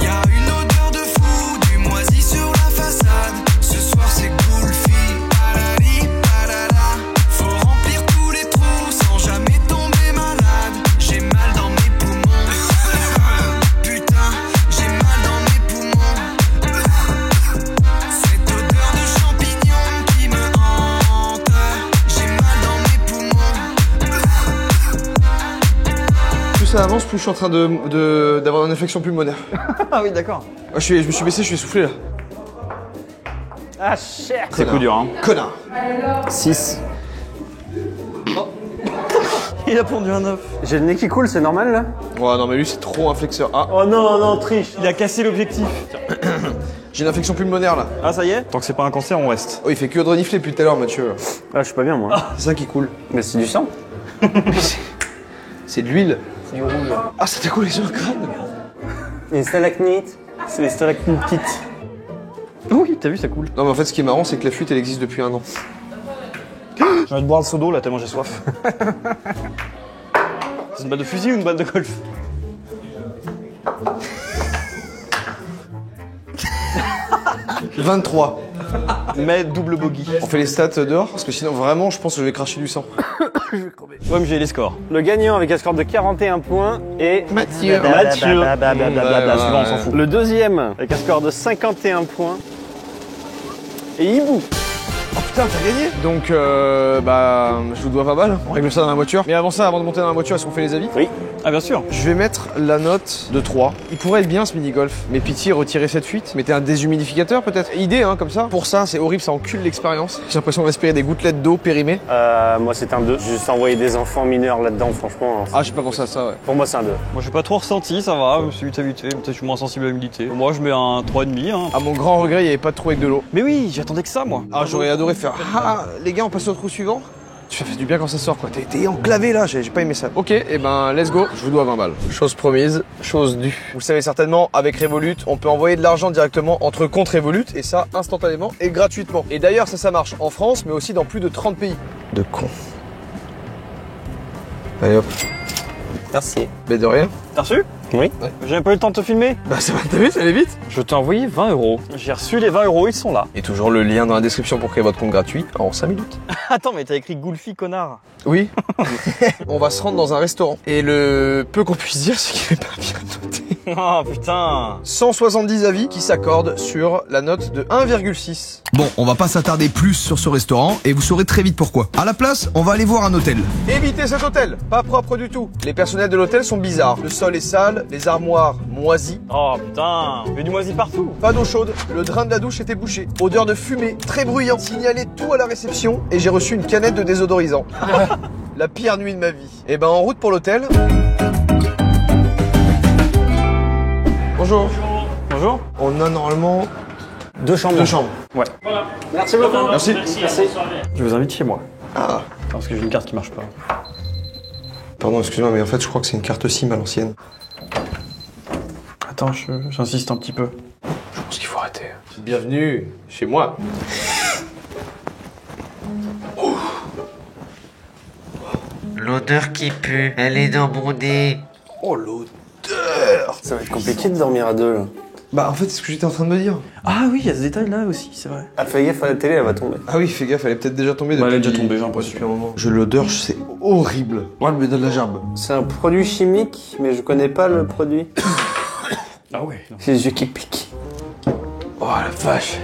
Y'a une odeur de fou, du moisi sur la façade. Ce soir c'est Goulfi. Faut remplir tous les trous sans jamais tomber malade. J'ai mal dans mes poumons. Putain, j'ai mal dans mes poumons. Cette odeur de champignons qui me hante. J'ai mal dans mes poumons. Plus ça avance, plus je suis en train d'avoir une infection pulmonaire. Ah oui, d'accord. Je me suis baissé, je suis essoufflé là. Ah cher. C'est coup dur, hein. Connard. 6. Il a pondu un œuf. J'ai le nez qui coule, c'est normal là? Ouais, non, mais lui, c'est trop un flexeur. Ah, Oh non, non, triche. Il a cassé l'objectif. j'ai une infection pulmonaire là. Ah ça y est? Tant que c'est pas un cancer, on reste. Oh, il fait que de renifler depuis tout à l'heure, Mathieu. Ah, je suis pas bien moi. C'est ça qui coule. Mais c'est du sang. C'est de l'huile. C'est du rouge. Ah, ça t'a collé sur le crâne. Une stalactite. C'est les stalactites. Oui, t'as vu, ça coule. Non, mais en fait, ce qui est marrant, c'est que la flûte, elle existe depuis 1 an. J'ai envie de boire le seau d'eau là, tellement j'ai soif. C'est une balle de fusil ou une balle de golf? « 23. Mais double bogey. On fait les stats dehors, parce que sinon, vraiment, je pense que je vais cracher du sang. Ouais, mais j'ai les scores. Le gagnant avec un score de 41 points est Mathieu. Blablabla, suivant, on s'en fout. Le deuxième avec un score de 51 points est Hibou. Oh putain, t'as gagné. Donc, je vous dois 20 balles. On règle ça dans la voiture. Mais avant ça, avant de monter dans la voiture, est-ce qu'on fait les avis? Oui. Ah bien sûr. Je vais mettre la note de 3. Il pourrait être bien ce mini-golf. Mais pitié, retirez cette fuite. Mettez un déshumidificateur peut-être. Idée, hein, comme ça. Pour ça, c'est horrible, ça encule l'expérience. J'ai l'impression de respirer des gouttelettes d'eau périmées. Moi c'est un 2. Juste envoyer des enfants mineurs là-dedans, franchement. Ah, j'ai pas pensé à ça, ouais. Pour moi c'est un 2. Moi j'ai pas trop ressenti, ça va, je me suis vite habitué. Peut-être que je suis moins sensible à l'humidité. Moi je mets un 3,5. Hein. À mon grand regret, il n'y avait pas de trou avec de l'eau. Mais oui, j'attendais que ça moi. Ah, j'aurais adoré faire. Ah, les gars, on passe au trou suivant. Ça fait du bien quand ça sort, quoi. T'es enclavé là, j'ai pas aimé ça. Ok, et ben let's go. Je vous dois 20 balles. Chose promise, chose due. Vous le savez certainement, avec Revolut, on peut envoyer de l'argent directement entre comptes Revolut, et ça instantanément et gratuitement. Et d'ailleurs, ça marche en France, mais aussi dans plus de 30 pays. De con. Allez hop. Merci. Mais de rien. T'as reçu? Oui. Ouais. J'ai pas eu le temps de te filmer. Bah ça va, t'as vu, ça allait vite. Je t'ai envoyé 20 €. J'ai reçu les 20 €, ils sont là. Et toujours le lien dans la description pour créer votre compte gratuit en 5 minutes. Attends, mais t'as écrit Goulfi, connard. Oui. On va se rendre dans un restaurant. Et le peu qu'on puisse dire, c'est qu'il est pas bien noté. Oh putain. 170 avis qui s'accordent sur la note de 1,6. Bon, on va pas s'attarder plus sur ce restaurant et vous saurez très vite pourquoi. À la place, on va aller voir un hôtel. Évitez cet hôtel, pas propre du tout. Les personnels de l'hôtel sont bizarres. Le sol est sale, les armoires moisies. Oh putain, il y a du moisi partout. Pas d'eau chaude, le drain de la douche était bouché. Odeur de fumée, très bruyant. Signalé tout à la réception et j'ai reçu une canette de désodorisant. La pire nuit de ma vie. Et ben en route pour l'hôtel. Bonjour. Bonjour. On a normalement 2 chambres. 2 chambres. Ouais. Voilà. Merci beaucoup. Merci. Je vous invite chez moi. Ah. Parce que j'ai une carte qui marche pas. Pardon, excuse-moi, mais en fait, je crois que c'est une carte SIM à l'ancienne. Attends, j'insiste un petit peu. Je pense qu'il faut arrêter. Bienvenue chez moi. L'odeur qui pue, elle est dans Brodé. Oh, l'odeur. Ça va être compliqué de dormir à 2 là. Bah en fait, c'est ce que j'étais en train de me dire. Ah oui, il y a ce détail là aussi, c'est vrai. Ah, fais gaffe à la télé, elle va tomber. Ah oui, fais gaffe, elle est peut-être déjà tombée. Ouais, elle est déjà tombée, j'ai l'impression. Depuis un moment. L'odeur, c'est horrible. Ouais, mais de la gerbe. C'est un produit chimique, mais je connais pas le produit. Ah ouais. C'est les yeux qui piquent. Oh la vache.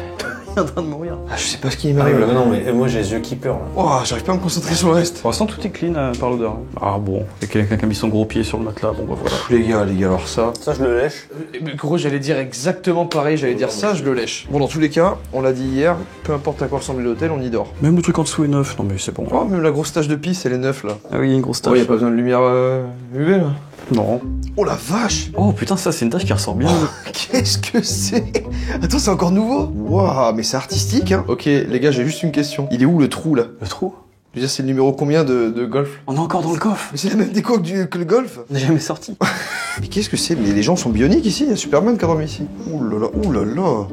Il est en train de mourir. Ah, je sais pas ce qui m'arrive là. Non, mais moi j'ai les yeux qui pleurent. Oh, j'arrive pas à me concentrer sur le reste. Pour l'instant, tout est clean par l'odeur. Ah bon, il y a quelqu'un qui a mis son gros pied sur le matelas, bon bah voilà. Les gars, alors ça. Ça, je le lèche. Mais gros, j'allais dire exactement pareil, j'allais dire ça, je le lèche. Bon, dans tous les cas, on l'a dit hier, peu importe à quoi ressemble l'hôtel, on y dort. Même le truc en dessous est neuf, non mais c'est bon. Oh, même la grosse tache de pisse, elle est neuve là. Ah oui, il y a une grosse tache. Oh, y a pas besoin de lumière UV là. Non. Oh la vache. Oh putain, ça c'est une tache qui ressort bien. Qu'est-ce que c'est? Attends, c'est encore nouveau? Waouh, mais c'est artistique hein. Ok, les gars, j'ai juste une question. Il est où le trou là? Le trou? Je veux dire, c'est le numéro combien de golf? On est encore dans le coffre. Mais c'est la même déco que le golf. On n'est jamais sorti. Mais qu'est-ce que c'est? Mais les gens sont bioniques ici, il y a Superman qui a dormi ici. Ouh là là, ouh là là.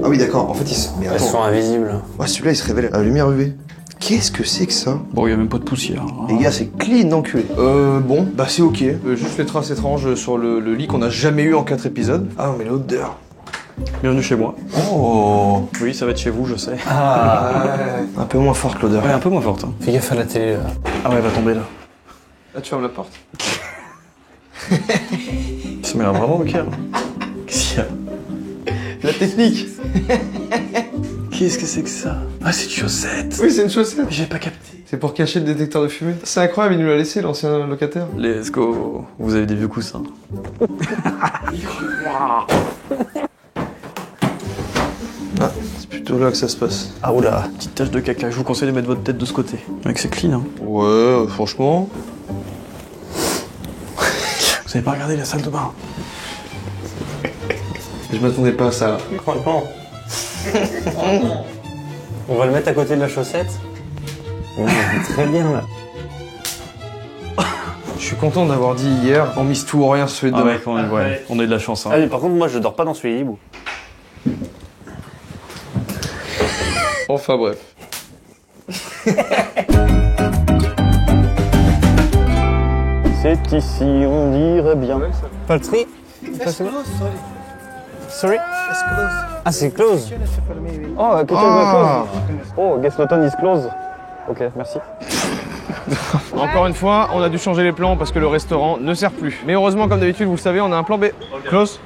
Ah oui, d'accord, en fait, mais Elles attends. sont invisibles. Ouais, celui-là, il se révèle à la lumière UV. Qu'est-ce que c'est que ça? Bon, il y a même pas de poussière. Hein. Les gars, c'est clean d'enculé. Bon, bah c'est ok. Juste les traces étranges sur le lit qu'on a jamais eu en 4 épisodes. Ah non, mais l'odeur. Bienvenue chez moi. Oh. Oui, ça va être chez vous, je sais. Ah. Un peu moins forte l'odeur. Ouais, un peu moins forte. Hein. Fais gaffe à la télé là. Ah ouais, elle va tomber là. Là, tu fermes la porte. Ça m'a l'air vraiment ok. Hein. Qu'est-ce qu'il y a? La technique. Qu'est-ce que c'est que ça? Ah, c'est une chaussette. Oui, c'est une chaussette. J'ai pas capté. C'est pour cacher le détecteur de fumée. C'est incroyable, il nous l'a laissé, l'ancien locataire. Let's go. Vous avez des vieux coussins. Ah, c'est plutôt là que ça se passe. Ah oula, petite tache de caca. Je vous conseille de mettre votre tête de ce côté. Mec, c'est clean, hein. Ouais, franchement. Vous avez pas regardé la salle de bain? Je m'attendais pas à ça. Franchement. On va le mettre à côté de la chaussette. Très bien là. Je suis content d'avoir dit hier, on mise tout ou rien sur celui de Ah demain. ouais, quand même, ouais. On a eu de la chance, hein. Ah oui, par contre, moi je dors pas dans celui hibou. Enfin bref. C'est ici, on dirait bien. Poultry? Sorry? Ah, c'est close. Oh, kitchen close. Oh, guess Lawton is close. Ok, merci. Encore une fois, on a dû changer les plans parce que le restaurant ne sert plus. Mais heureusement, comme d'habitude, vous le savez, on a un plan B. Close.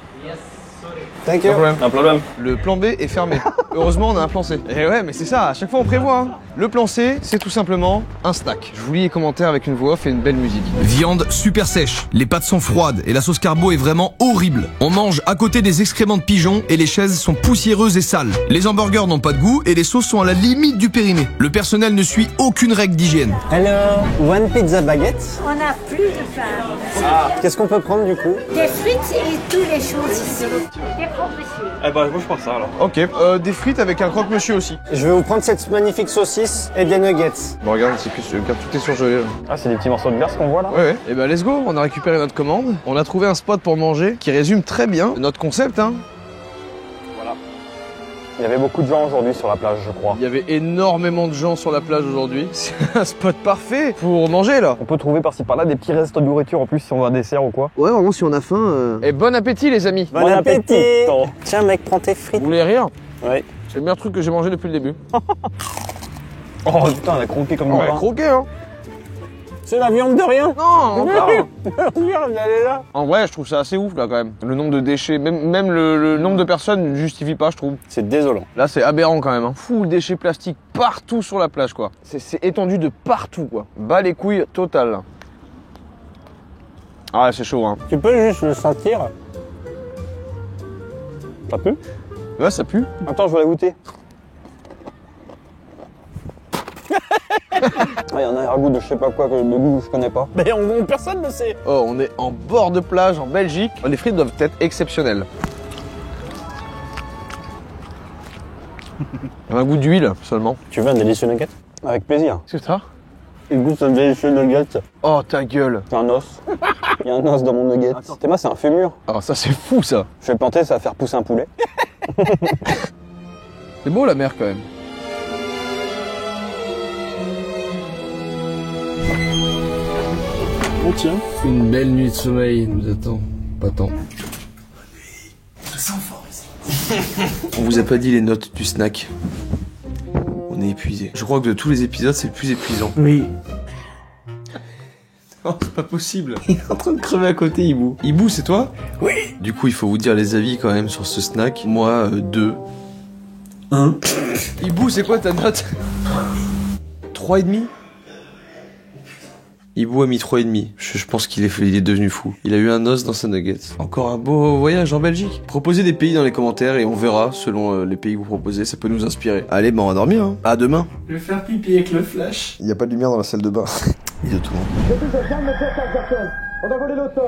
Thank you. Un problème. Le plan B est fermé. Heureusement, on a un plan C. Et ouais, mais c'est ça, à chaque fois on prévoit. Hein. Le plan C, c'est tout simplement un snack. Je vous lis les commentaires avec une voix off et une belle musique. Viande super sèche, les pâtes sont froides et la sauce carbo est vraiment horrible. On mange à côté des excréments de pigeons et les chaises sont poussiéreuses et sales. Les hamburgers n'ont pas de goût et les sauces sont à la limite du périmé. Le personnel ne suit aucune règle d'hygiène. Alors, one pizza baguette. On n'a plus de pain. Ah, qu'est-ce qu'on peut prendre du coup? Des frites et toutes les choses ici. Des monsieur. Eh bah, moi je prends ça alors. Ok, des frites avec un croque-monsieur aussi. Je vais vous prendre cette magnifique saucisse et des nuggets. Bon, regarde, c'est que tout est surgelé là. Ah, c'est des petits morceaux de glace qu'on voit là? Ouais. Et bah, let's go, on a récupéré notre commande. On a trouvé un spot pour manger qui résume très bien notre concept, hein. Voilà. Il y avait beaucoup de gens aujourd'hui sur la plage, je crois. Il y avait énormément de gens sur la plage aujourd'hui. C'est un spot parfait pour manger là. On peut trouver par-ci par-là des petits restes de nourriture en plus si on veut un dessert ou quoi. Ouais, vraiment si on a faim. Et bon appétit les amis. Bon appétit. Tiens mec, prends tes frites. Vous voulez rire? Ouais. C'est le meilleur truc que j'ai mangé depuis le début. Oh putain, elle a croqué comme on a croqué hein. C'est la viande de rien. Non, encore. Regarde, elle est là. En vrai, je trouve ça assez ouf là quand même. Le nombre de déchets, même le nombre de personnes ne justifie pas, je trouve. C'est désolant. Là, c'est aberrant quand même. Hein. Full déchets plastiques partout sur la plage quoi. C'est étendu de partout quoi. Bas les couilles total. Là. Ah, c'est chaud hein. Tu peux juste le sentir. Ça pue? Ouais, ça pue. Attends, je vais la goûter. Il y en a un goût de je sais pas quoi, de goût que je connais pas. Mais personne ne sait. Oh, on est en bord de plage en Belgique. Les frites doivent être exceptionnelles. Il y a un goût d'huile seulement. Tu veux un délicieux nugget? Avec plaisir. C'est ça? Il goûte un délicieux nugget. Oh ta gueule. C'est un os. Il y a un os dans mon nugget. T'es moi, c'est un fémur. Ah ça c'est fou ça. Je vais planter, ça va faire pousser un poulet. C'est beau la mer quand même. Oh tiens. Une belle nuit de sommeil nous attend. Pas tant. Ça sent fort ici. On vous a pas dit les notes du snack. On est épuisé. Je crois que de tous les épisodes, c'est le plus épuisant. Oui. Oh, c'est pas possible. Il est en train de crever à côté, Hibou. Hibou, c'est toi? Oui. Du coup, il faut vous dire les avis quand même sur ce snack. Moi, 2. 1. Hibou, c'est quoi ta note? 3,5. Hibou a mis 3,5. Je pense qu'il est devenu fou. Il a eu un os dans sa nugget. Encore un beau voyage en Belgique. Proposez des pays dans les commentaires et on verra selon les pays que vous proposez. Ça peut nous inspirer. Allez, on va dormir. Hein. À demain. Je vais faire pipi avec le flash. Il n'y a pas de lumière dans la salle de bain. Il y a tout. On a volé l'auto.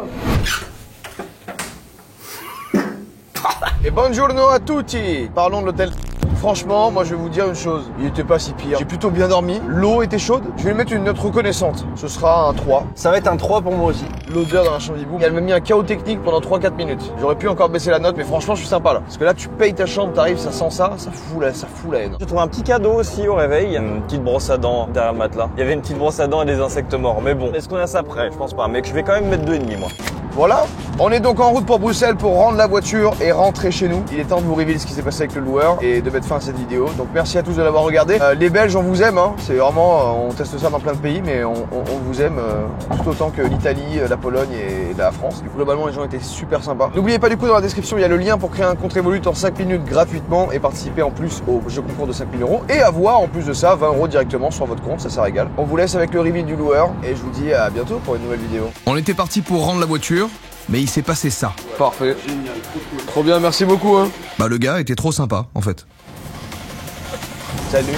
Et buongiorno a tutti. Parlons de l'hôtel. Franchement, moi je vais vous dire une chose, il était pas si pire. J'ai plutôt bien dormi, l'eau était chaude, je vais lui mettre une note reconnaissante. Ce sera un 3. Ça va être un 3 pour moi aussi. L'odeur dans la chambre d'Hibou, elle m'a mis un chaos technique pendant 3-4 minutes. J'aurais pu encore baisser la note, mais franchement je suis sympa là. Parce que là tu payes ta chambre, t'arrives, ça sent ça fout la haine. J'ai trouvé un petit cadeau aussi au réveil, une petite brosse à dents derrière le matelas. Il y avait une petite brosse à dents et des insectes morts, mais bon, est-ce qu'on a ça prêt? Je pense pas, mais je vais quand même mettre 2,5 moi. Voilà, on est donc en route pour Bruxelles pour rendre la voiture et rentrer chez nous. Il est temps de vous révéler ce qui s'est passé avec le loueur et de mettre fin à cette vidéo. Donc merci à tous de l'avoir regardé. Les Belges, on vous aime, hein. C'est vraiment, on teste ça dans plein de pays, mais on vous aime tout autant que l'Italie, la Pologne et la France. Globalement, les gens étaient super sympas. N'oubliez pas du coup dans la description, il y a le lien pour créer un compte Revolut en 5 minutes gratuitement et participer en plus au jeu concours de 5 000 € et avoir en plus de ça 20 € directement sur votre compte, ça régale. On vous laisse avec le reveal du loueur et je vous dis à bientôt pour une nouvelle vidéo. On était parti pour rendre la voiture, mais il s'est passé ça. Parfait. Trop bien, merci beaucoup. Hein. Bah le gars était trop sympa en fait. Salut.